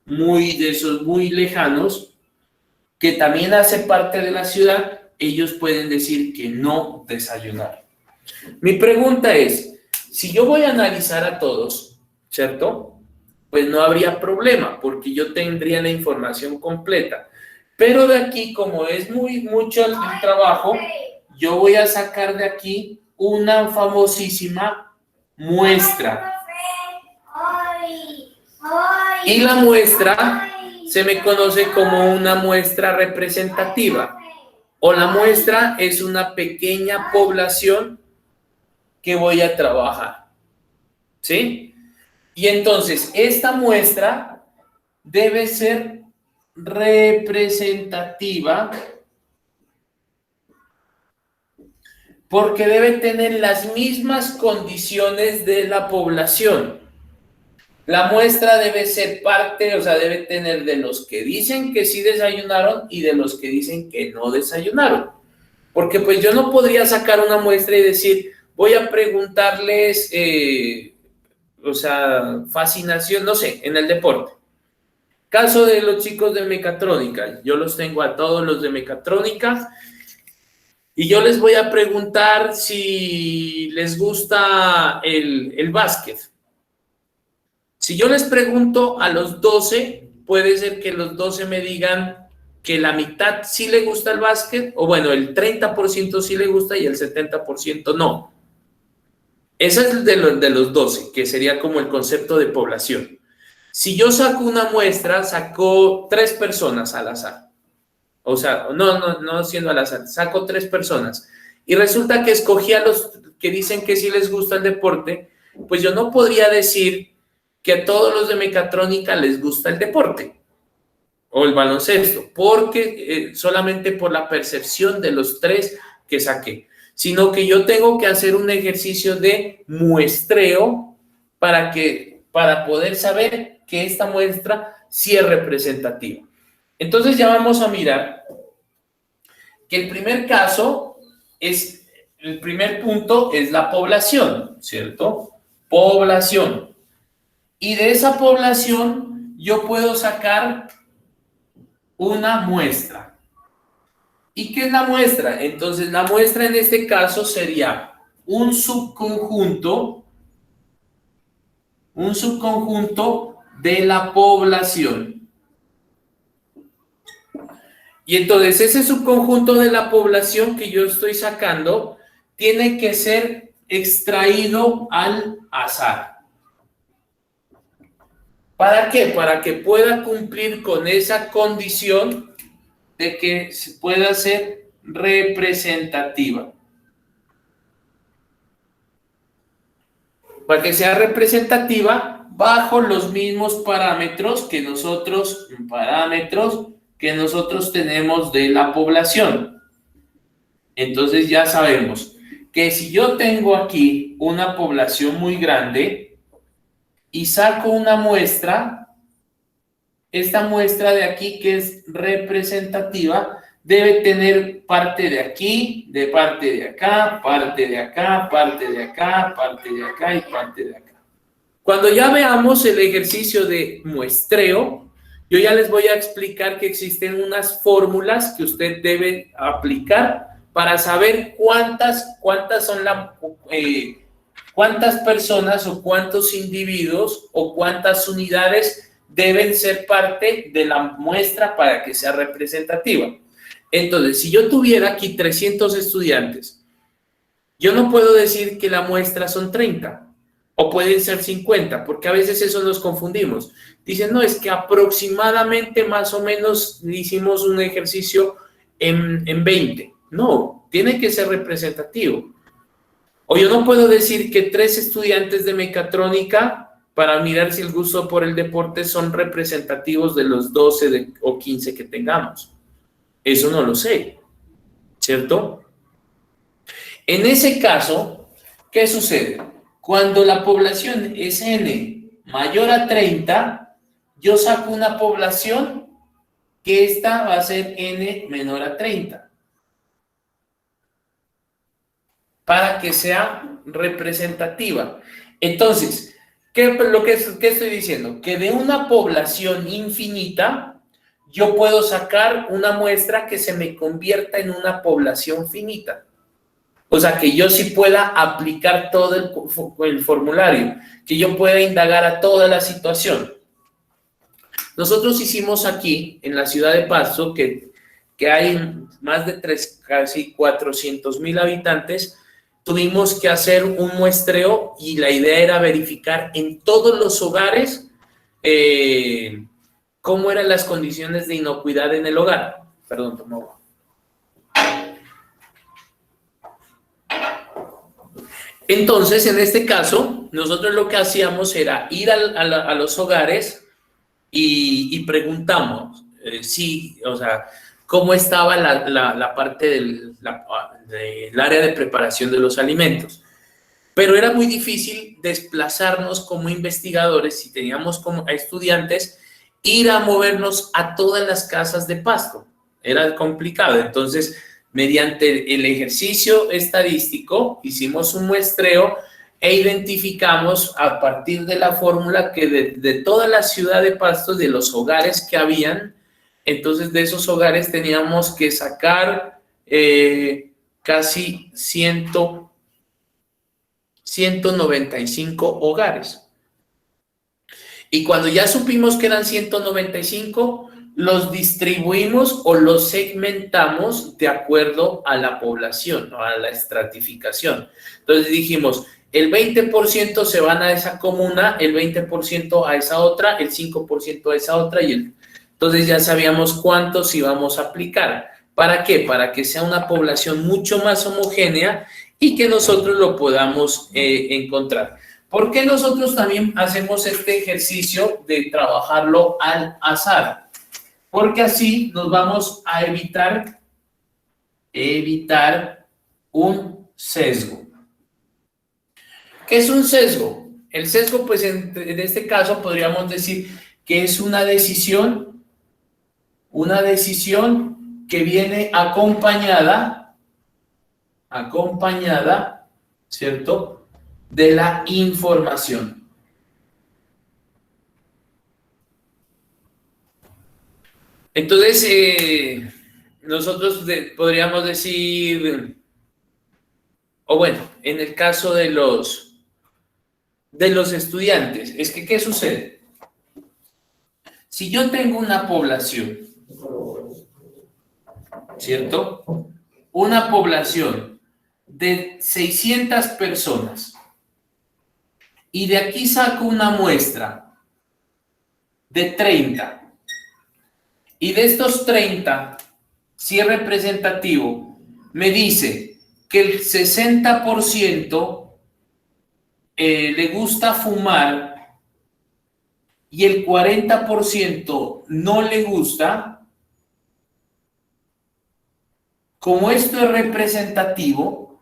de esos muy lejanos, que también hace parte de la ciudad, ellos pueden decir que no desayunaron. Mi pregunta es, si yo voy a analizar a todos, ¿cierto? Pues no habría problema, porque yo tendría la información completa. Pero de aquí, como es mucho el trabajo, yo voy a sacar de aquí una famosísima muestra. Y la muestra se me conoce como una muestra representativa. O la muestra es una pequeña población que voy a trabajar. ¿Sí? Y entonces, esta muestra debe ser representativa porque debe tener las mismas condiciones de la población. La muestra debe ser parte, o sea, debe tener de los que dicen que sí desayunaron y de los que dicen que no desayunaron. Porque pues yo no podría sacar una muestra y decir, voy a preguntarles, o sea, fascinación, no sé, en el deporte. Caso de los chicos de mecatrónica, yo los tengo a todos los de mecatrónica y yo les voy a preguntar si les gusta el básquet. Si yo les pregunto a los 12, puede ser que los 12 me digan que la mitad sí le gusta el básquet, o bueno, el 30% sí le gusta y el 70% no. Ese es el de los 12, que sería como el concepto de población. Si yo saco una muestra, saco 3 personas al azar. O sea, no siendo al azar, saco 3 personas. Y resulta que escogí a los que dicen que sí les gusta el deporte, pues yo no podría decir que a todos los de mecatrónica les gusta el deporte o el baloncesto, porque solamente por la percepción de los 3 que saqué, sino que yo tengo que hacer un ejercicio de muestreo para poder saber que esta muestra sí es representativa. Entonces ya vamos a mirar que el primer caso es, el primer punto es la población, ¿cierto? Población. Y de esa población yo puedo sacar una muestra. ¿Y qué es la muestra? Entonces la muestra en este caso sería un subconjunto de la población. Y entonces ese subconjunto de la población que yo estoy sacando tiene que ser extraído al azar. ¿Para qué? Para que pueda cumplir con esa condición de que pueda ser representativa. Para que sea representativa bajo los mismos parámetros que nosotros tenemos de la población. Entonces ya sabemos que si yo tengo aquí una población muy grande y saco una muestra, esta muestra de aquí que es representativa debe tener parte de aquí, de parte de acá, parte de acá, parte de acá, parte de acá y parte de acá. Cuando ya veamos el ejercicio de muestreo, yo ya les voy a explicar que existen unas fórmulas que usted debe aplicar para saber cuántas personas o cuántos individuos o cuántas unidades deben ser parte de la muestra para que sea representativa. Entonces, si yo tuviera aquí 300 estudiantes, yo no puedo decir que la muestra son 30 o pueden ser 50, porque a veces eso nos confundimos. Dicen, no, es que aproximadamente más o menos hicimos un ejercicio en 20. No, tiene que ser representativo. O yo no puedo decir que 3 estudiantes de mecatrónica para mirar si el gusto por el deporte son representativos de los 12 o 15 que tengamos. Eso no lo sé, ¿cierto? En ese caso, ¿qué sucede? Cuando la población es n mayor a 30, yo saco una población que esta va a ser n menor a 30. Para que sea representativa. Entonces, ¿qué estoy diciendo? Que de una población infinita, yo puedo sacar una muestra que se me convierta en una población finita. O sea, que yo sí pueda aplicar todo el formulario, que yo pueda indagar a toda la situación. Nosotros hicimos aquí, en la ciudad de Pasto, que hay más de casi 400,000 habitantes, tuvimos que hacer un muestreo y la idea era verificar en todos los hogares cómo eran las condiciones de inocuidad en el hogar. Perdón, tomo agua. Entonces, en este caso, nosotros lo que hacíamos era ir a los hogares y preguntamos o sea, cómo estaba la parte del área de preparación de los alimentos. Pero era muy difícil desplazarnos como investigadores, si teníamos como estudiantes, ir a movernos a todas las casas de Pasto. Era complicado. Entonces, mediante el ejercicio estadístico, hicimos un muestreo e identificamos a partir de la fórmula que de toda la ciudad de Pasto, de los hogares que habían, entonces de esos hogares teníamos que sacar casi 195 hogares. Y cuando ya supimos que eran 195, los distribuimos o los segmentamos de acuerdo a la población, ¿no? A la estratificación. Entonces dijimos, el 20% se van a esa comuna, el 20% a esa otra, el 5% a esa otra entonces ya sabíamos cuántos íbamos a aplicar. ¿Para qué? Para que sea una población mucho más homogénea y que nosotros lo podamos encontrar. ¿Por qué nosotros también hacemos este ejercicio de trabajarlo al azar? Porque así nos vamos a evitar un sesgo. ¿Qué es un sesgo? El sesgo, pues en este caso podríamos decir que es una decisión que viene acompañada, ¿cierto?, de la información. Entonces, nosotros podríamos decir, o bueno, en el caso de los estudiantes, es que ¿qué sucede? Si yo tengo una población, ¿cierto? Una población de 600 personas y de aquí saco una muestra de 30 y de estos 30, si es representativo, me dice que el 60% le gusta fumar y el 40% no le gusta. Como esto es representativo,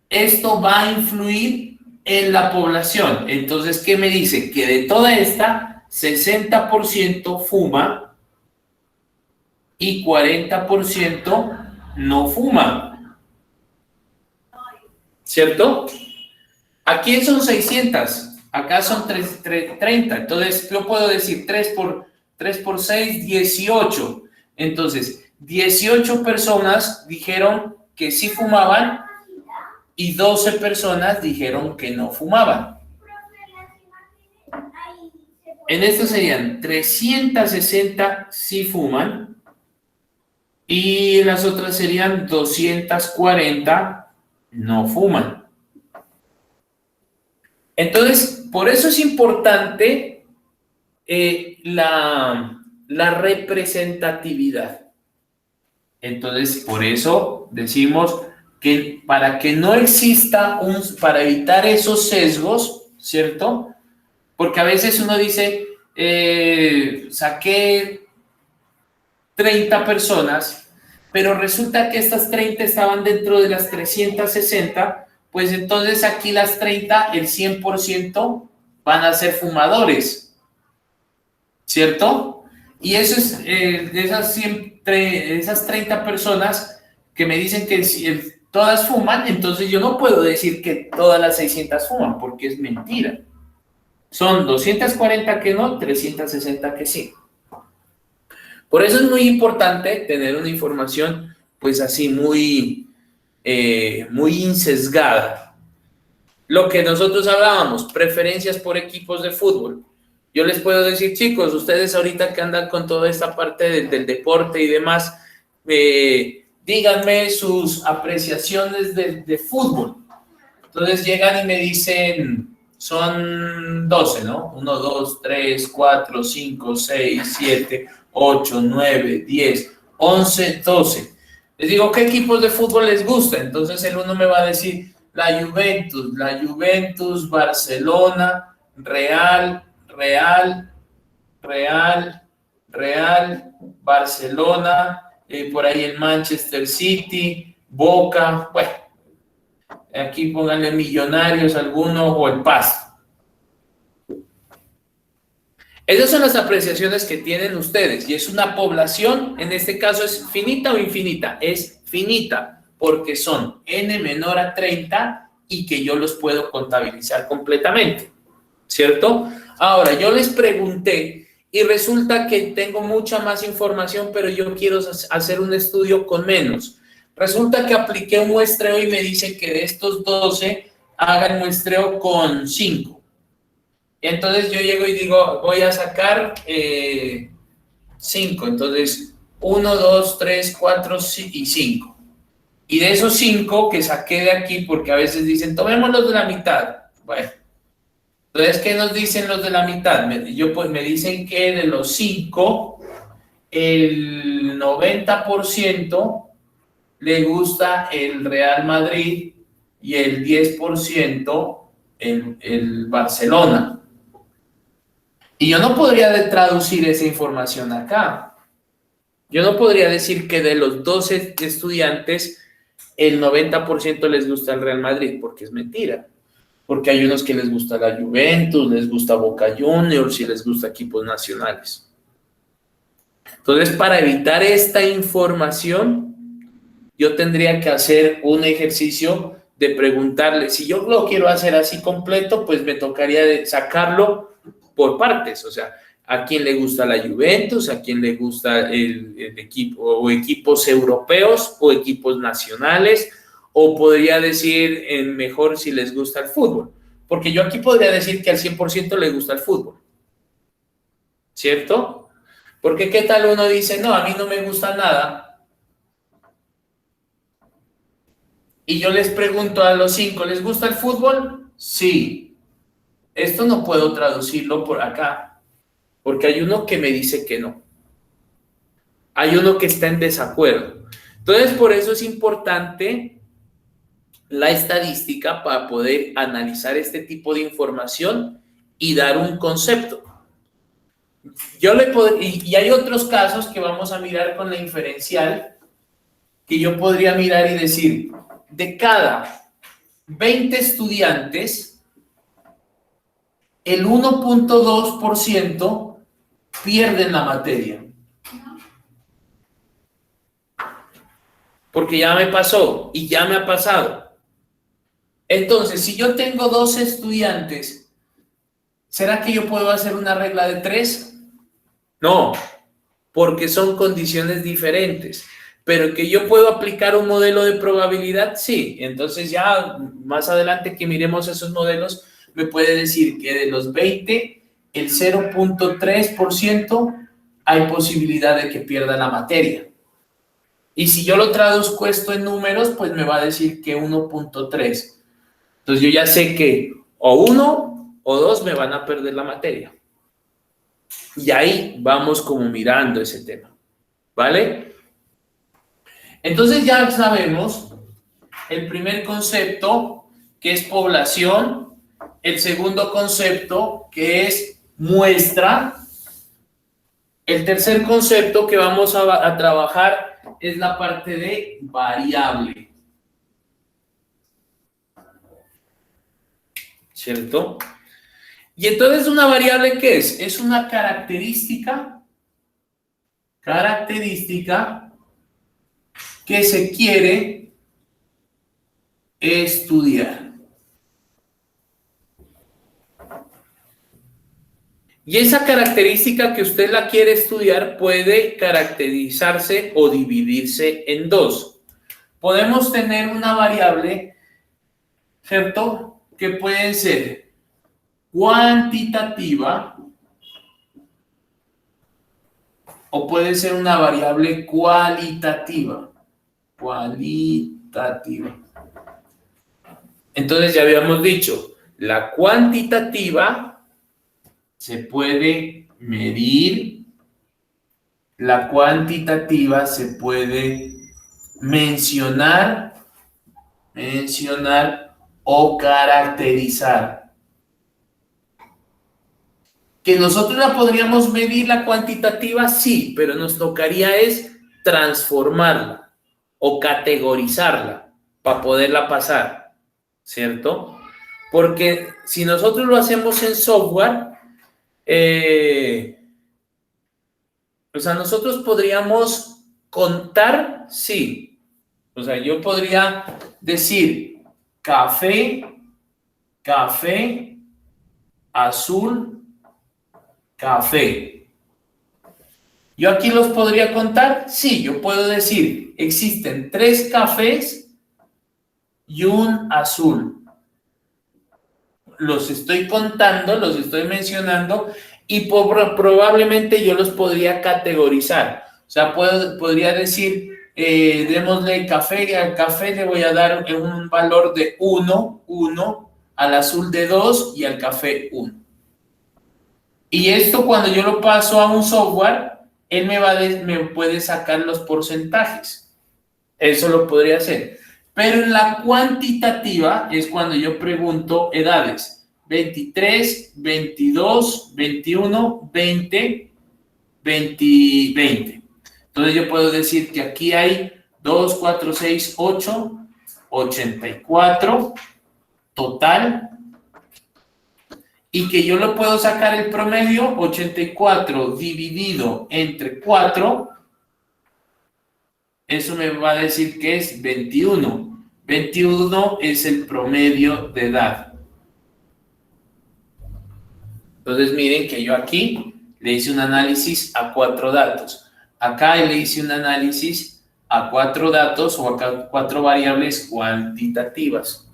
esto va a influir en la población. Entonces, ¿qué me dice? Que de toda esta, 60% fuma y 40% no fuma. ¿Cierto? Aquí son 600, acá son 30. Entonces, yo puedo decir 3 por 6, 18. Entonces, 18 personas dijeron que sí fumaban y 12 personas dijeron que no fumaban. En esto serían 360 sí fuman y las otras serían 240 no fuman. Entonces, por eso es importante la representatividad. Entonces, por eso decimos que para que no exista para evitar esos sesgos, ¿cierto? Porque a veces uno dice, saqué 30 personas, pero resulta que estas 30 estaban dentro de las 360, pues entonces aquí las 30, el 100% van a ser fumadores, ¿cierto? Y eso es de esas 30 personas que me dicen que todas fuman, entonces yo no puedo decir que todas las 600 fuman, porque es mentira. Son 240 que no, 360 que sí. Por eso es muy importante tener una información, pues así, muy insesgada. Lo que nosotros hablábamos, preferencias por equipos de fútbol. Yo les puedo decir, chicos, ustedes ahorita que andan con toda esta parte del deporte y demás, díganme sus apreciaciones de fútbol. Entonces llegan y me dicen, son 12, ¿no? 1, 2, 3, 4, 5, 6, 7, 8, 9, 10, 11, 12. Les digo, ¿qué equipos de fútbol les gusta? Entonces el uno me va a decir, la Juventus, Barcelona, Real, Barcelona, por ahí el Manchester City, Boca, bueno, aquí pónganle Millonarios alguno o el Pasto. Esas son las apreciaciones que tienen ustedes y es una población, en este caso es finita o infinita, es finita porque son n menor a 30 y que yo los puedo contabilizar completamente, ¿cierto? Ahora, yo les pregunté y resulta que tengo mucha más información, pero yo quiero hacer un estudio con menos. Resulta que apliqué un muestreo y me dice que de estos 12 haga el muestreo con 5. Entonces yo llego y digo, voy a sacar 5. Entonces, 1, 2, 3, 4 y 5. Y de esos 5 que saqué de aquí, porque a veces dicen, tomemos los de la mitad. Bueno, entonces, ¿qué nos dicen los de la mitad? Me dicen que de los 5, el 90% le gusta el Real Madrid y el 10% el Barcelona. Y yo no podría traducir esa información acá. Yo no podría decir que de los 12 estudiantes, el 90% les gusta el Real Madrid, porque es mentira. Porque hay unos que les gusta la Juventus, les gusta Boca Juniors y les gusta equipos nacionales. Entonces, para evitar esta información, yo tendría que hacer un ejercicio de preguntarle, si yo lo quiero hacer así completo, pues me tocaría sacarlo por partes, o sea, a quién le gusta la Juventus, a quién le gusta el equipo, o equipos europeos o equipos nacionales, o podría decir mejor si les gusta el fútbol, porque yo aquí podría decir que al 100% le gusta el fútbol, ¿cierto? Porque qué tal uno dice, no, a mí no me gusta nada, y yo les pregunto a los 5, ¿les gusta el fútbol? Sí. Esto no puedo traducirlo por acá, porque hay uno que me dice que no. Hay uno que está en desacuerdo. Entonces, por eso es importante la estadística para poder analizar este tipo de información y dar un concepto. Y hay otros casos que vamos a mirar con la inferencial, que yo podría mirar y decir, de cada 20 estudiantes, el 1.2% pierden la materia. Porque ya me pasó y ya me ha pasado. Entonces, si yo tengo 12 estudiantes, ¿será que yo puedo hacer una regla de 3? No, porque son condiciones diferentes. Pero que yo puedo aplicar un modelo de probabilidad, sí. Entonces ya más adelante que miremos esos modelos, me puede decir que de los 20, el 0.3% hay posibilidad de que pierda la materia. Y si yo lo traduzco esto en números, pues me va a decir que 1.3. Entonces yo ya sé que o 1 o 2 me van a perder la materia. Y ahí vamos como mirando ese tema. ¿Vale? Entonces ya sabemos el primer concepto, que es población. El segundo concepto, que es muestra. El tercer concepto que vamos a trabajar es la parte de variable. ¿Cierto? Y entonces, ¿una variable qué es? Es una característica que se quiere estudiar. Y esa característica que usted la quiere estudiar puede caracterizarse o dividirse en dos. Podemos tener una variable, ¿cierto? Que puede ser cuantitativa o puede ser una variable cualitativa. Entonces ya habíamos dicho, la cuantitativa se puede medir, la cuantitativa se puede mencionar o caracterizar. ¿Que nosotros la podríamos medir la cuantitativa? Sí, pero nos tocaría es transformarla o categorizarla para poderla pasar, ¿cierto? Porque si nosotros lo hacemos en software, o sea, nosotros podríamos contar, sí. O sea, yo podría decir café, azul, café. ¿Yo aquí los podría contar? Sí, yo puedo decir, existen 3 cafés y un azul. Los estoy contando, los estoy mencionando y probablemente yo los podría categorizar. O sea, podría decir, démosle café, y al café le voy a dar un valor de 1, al azul de 2 y al café 1. Y esto cuando yo lo paso a un software, él me puede sacar los porcentajes. Eso lo podría hacer. Pero en la cuantitativa es cuando yo pregunto edades. 23, 22, 21, 20, 20. Entonces yo puedo decir que aquí hay 2, 4, 6, 8, 84 total. Y que yo lo puedo sacar el promedio, 84 dividido entre 4, eso me va a decir que es 21. 21 es el promedio de edad. Entonces miren que yo aquí le hice un análisis a 4 datos. Acá le hice un análisis a 4 datos o a 4 variables cuantitativas.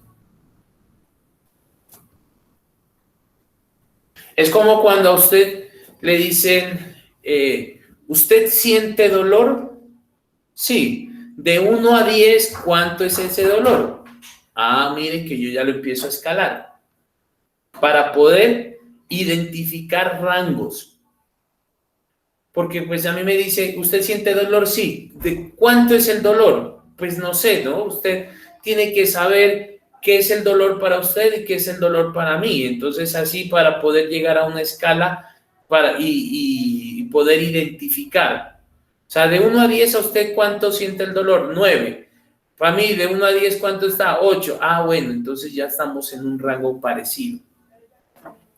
Es como cuando a usted le dicen, ¿usted siente dolor? Sí. De 1 a 10, ¿cuánto es ese dolor? Ah, miren que yo ya lo empiezo a escalar. Para poder identificar rangos. Porque pues a mí me dice, ¿usted siente dolor? Sí. ¿De cuánto es el dolor? Pues no sé, ¿no? Usted tiene que saber qué es el dolor para usted y qué es el dolor para mí. Entonces así para poder llegar a una escala y poder identificar. O sea, de 1 a 10 a usted, ¿cuánto siente el dolor? 9. Para mí, de 1 a 10, ¿cuánto está? 8. Ah, bueno, entonces ya estamos en un rango parecido.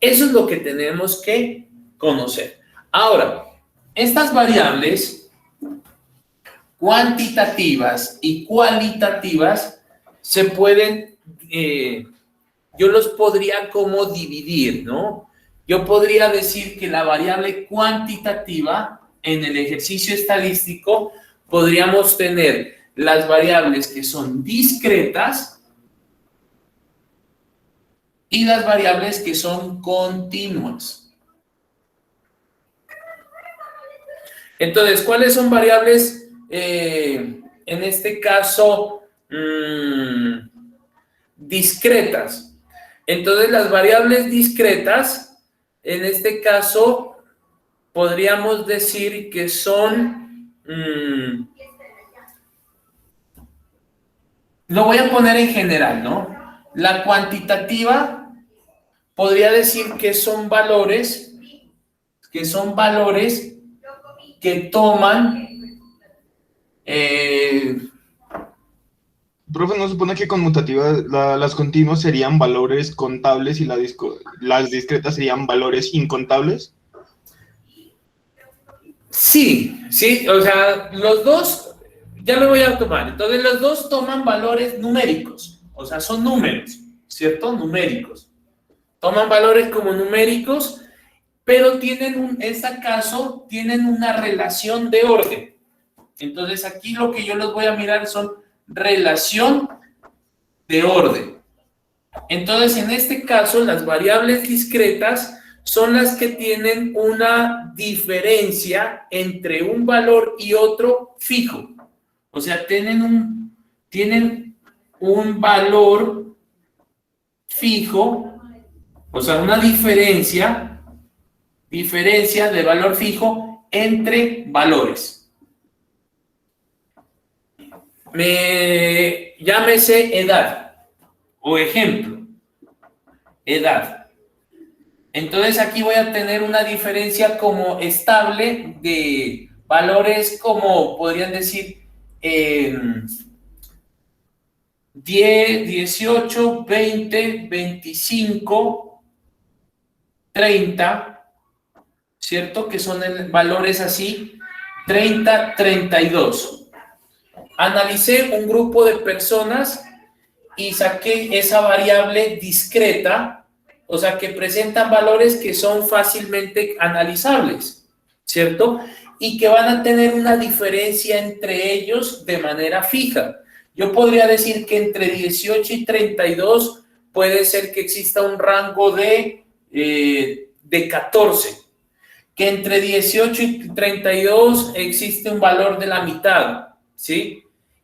Eso es lo que tenemos que conocer. Ahora, estas variables cuantitativas y cualitativas se pueden, yo los podría como dividir, ¿no? Yo podría decir que la variable cuantitativa en el ejercicio estadístico podríamos tener las variables que son discretas y las variables que son continuas. Entonces, ¿cuáles son variables en este caso discretas? Entonces, las variables discretas, en este caso, podríamos decir que son, lo voy a poner en general, ¿no? La cuantitativa podría decir que son valores que toman. Profe, ¿no supone que conmutativas las continuas serían valores contables y las discretas serían valores incontables? Sí, o sea, los dos, ya me voy a tomar. Entonces, los dos toman valores numéricos, o sea, son números, ¿cierto? Numéricos. Toman valores como numéricos, pero en este caso, tienen una relación de orden. Entonces, aquí lo que yo les voy a mirar son relación de orden. Entonces, en este caso, las variables discretas son las que tienen una diferencia entre un valor y otro fijo. O sea, tienen un valor fijo, o sea, una diferencia de valor fijo entre valores. Llámese edad o ejemplo, edad. Entonces aquí voy a tener una diferencia como estable de valores como podrían decir 10, 18, 20, 25, 30, ¿cierto? Que son valores así, 30, 32. Analicé un grupo de personas y saqué esa variable discreta, o sea, que presentan valores que son fácilmente analizables, ¿cierto? Y que van a tener una diferencia entre ellos de manera fija. Yo podría decir que entre 18 y 32 puede ser que exista un rango de 14, que entre 18 y 32 existe un valor de la mitad, ¿sí?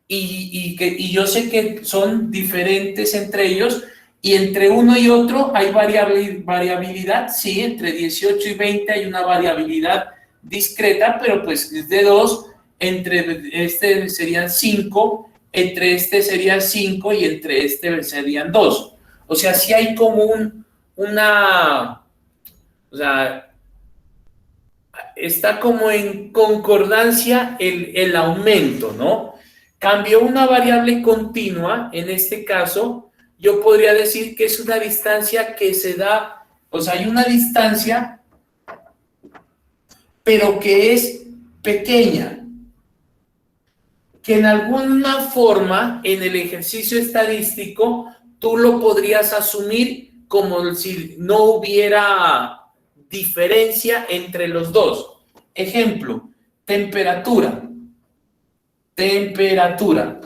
Y yo sé que son diferentes entre ellos, y entre uno y otro hay variabilidad, sí, entre 18 y 20 hay una variabilidad discreta, pero pues es de 2, entre este serían 5, entre este serían 5 y entre este serían 2. O sea, sí hay como o sea, está como en concordancia el aumento, ¿no? Cambio una variable continua, en este caso, yo podría decir que es una distancia que se da, o sea, hay una distancia, pero que es pequeña, que en alguna forma, en el ejercicio estadístico, tú lo podrías asumir como si no hubiera diferencia entre los dos. Ejemplo, temperatura. Temperatura.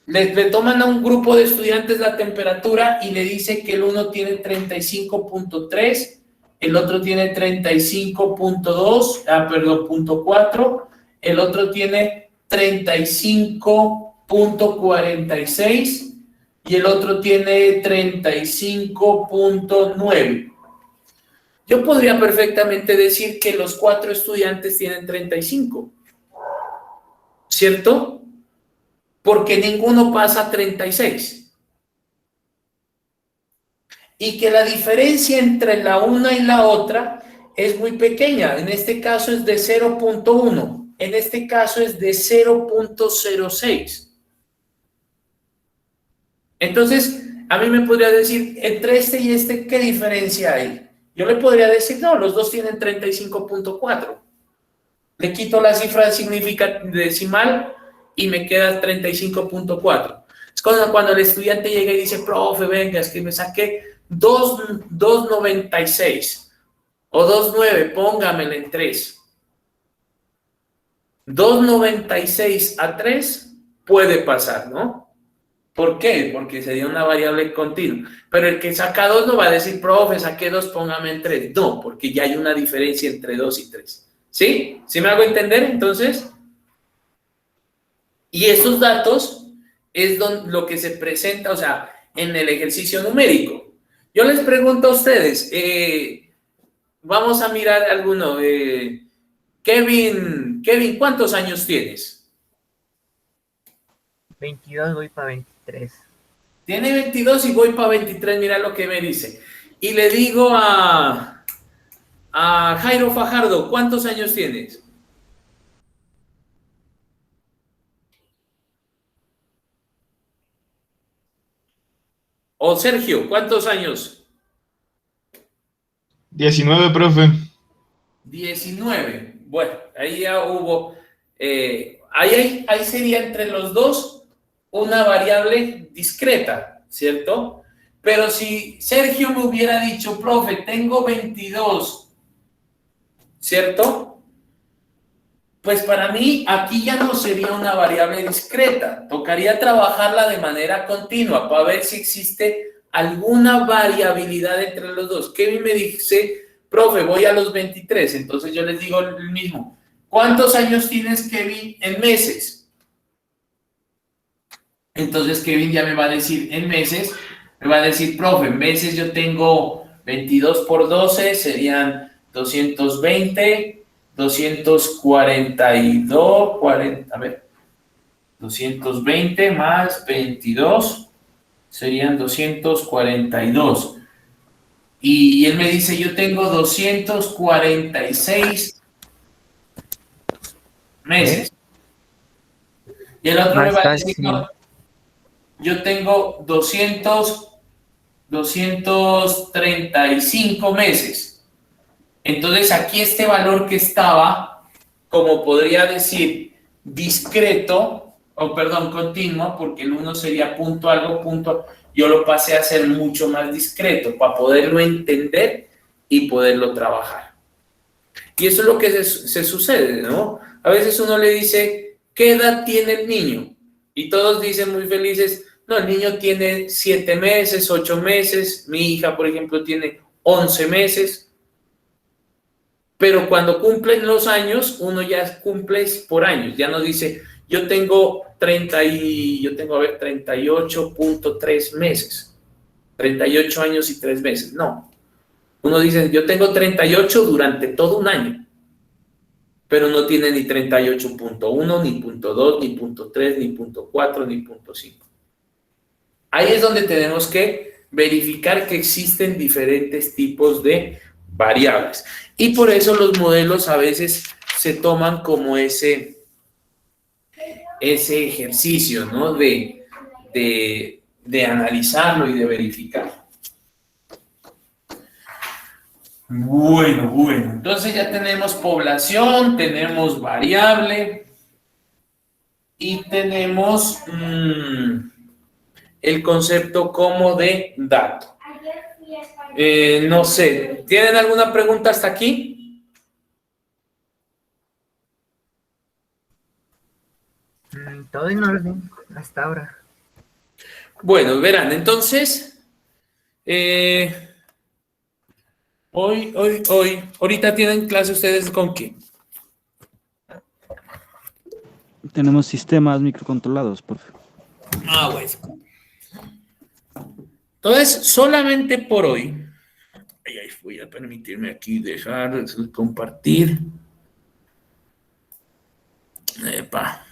Le toman a un grupo de estudiantes la temperatura y le dice que el uno tiene 35.3, el otro tiene 35.2, perdón, .4, el otro tiene 35.46 y el otro tiene 35.9. Yo podría perfectamente decir que los 4 estudiantes tienen 35, ¿cierto? Porque ninguno pasa 36. Y que la diferencia entre la una y la otra es muy pequeña. En este caso es de 0.1. En este caso es de 0.06. Entonces, a mí me podría decir, entre este y este, ¿qué diferencia hay? Yo le podría decir, no, los dos tienen 35.4. Le quito la cifra decimal y me queda 35.4. Es cuando el estudiante llega y dice, profe, venga, es que me saqué 2.96 o 2.9, póngamela en 3. 2.96 a 3 puede pasar, ¿no? ¿Por qué? Porque sería una variable continua. Pero el que saca 2 no va a decir, profe, saqué 2, póngame en 3. No, porque ya hay una diferencia entre 2 y 3. ¿Sí? ¿Sí me hago entender? Entonces, y esos datos es lo que se presenta, o sea, en el ejercicio numérico. Yo les pregunto a ustedes, vamos a mirar alguno. Kevin, ¿cuántos años tienes? 22, voy para 23. Tiene 22 y voy para 23, mira lo que me dice. Y le digo a Jairo Fajardo, ¿cuántos años tienes? O Sergio, ¿cuántos años? 19, profe. 19. Bueno, ahí ya hubo, ahí sería entre los dos una variable discreta, ¿cierto? Pero si Sergio me hubiera dicho, profe, tengo 22, ¿cierto? Pues para mí aquí ya no sería una variable discreta, tocaría trabajarla de manera continua para ver si existe alguna variabilidad entre los dos. Kevin me dice, profe, voy a los 23, entonces yo les digo el mismo. ¿Cuántos años tienes, Kevin, en meses? Entonces Kevin ya me va a decir en meses, me va a decir, profe, en meses yo tengo 22 por 12, serían 220, 242, 40, a ver, 220 más 22 serían 242. Y él me dice, yo tengo 246 meses. Y el otro me va a decir, no, yo tengo 235 meses. Entonces aquí este valor que estaba, como podría decir, discreto, o perdón, continuo, porque el 1 sería punto algo, punto, yo lo pasé a ser mucho más discreto para poderlo entender y poderlo trabajar. Y eso es lo que se sucede, ¿no? A veces uno le dice, ¿qué edad tiene el niño? Y todos dicen muy felices, no, el niño tiene 7 meses, 8 meses, mi hija, por ejemplo, tiene 11 meses. Pero cuando cumplen los años, uno ya cumple por años, ya no dice, yo tengo 38.3 meses, 38 años y 3 meses, no. Uno dice, yo tengo 38 durante todo un año, pero no tiene ni 38.1, ni punto 2, ni punto 3, ni punto 4, ni punto 5. Ahí es donde tenemos que verificar que existen diferentes tipos de variables. Y por eso los modelos a veces se toman como ese ejercicio, ¿no? De analizarlo y de verificar. Bueno. Entonces ya tenemos población, tenemos variable y tenemos el concepto como de dato. No sé, ¿tienen alguna pregunta hasta aquí? Todo en orden hasta ahora. Bueno, verán, entonces, ahorita tienen clase ustedes ¿con qué? Tenemos sistemas microcontrolados, por favor. Bueno. Entonces, solamente por hoy, voy a permitirme aquí dejar compartir. Epa.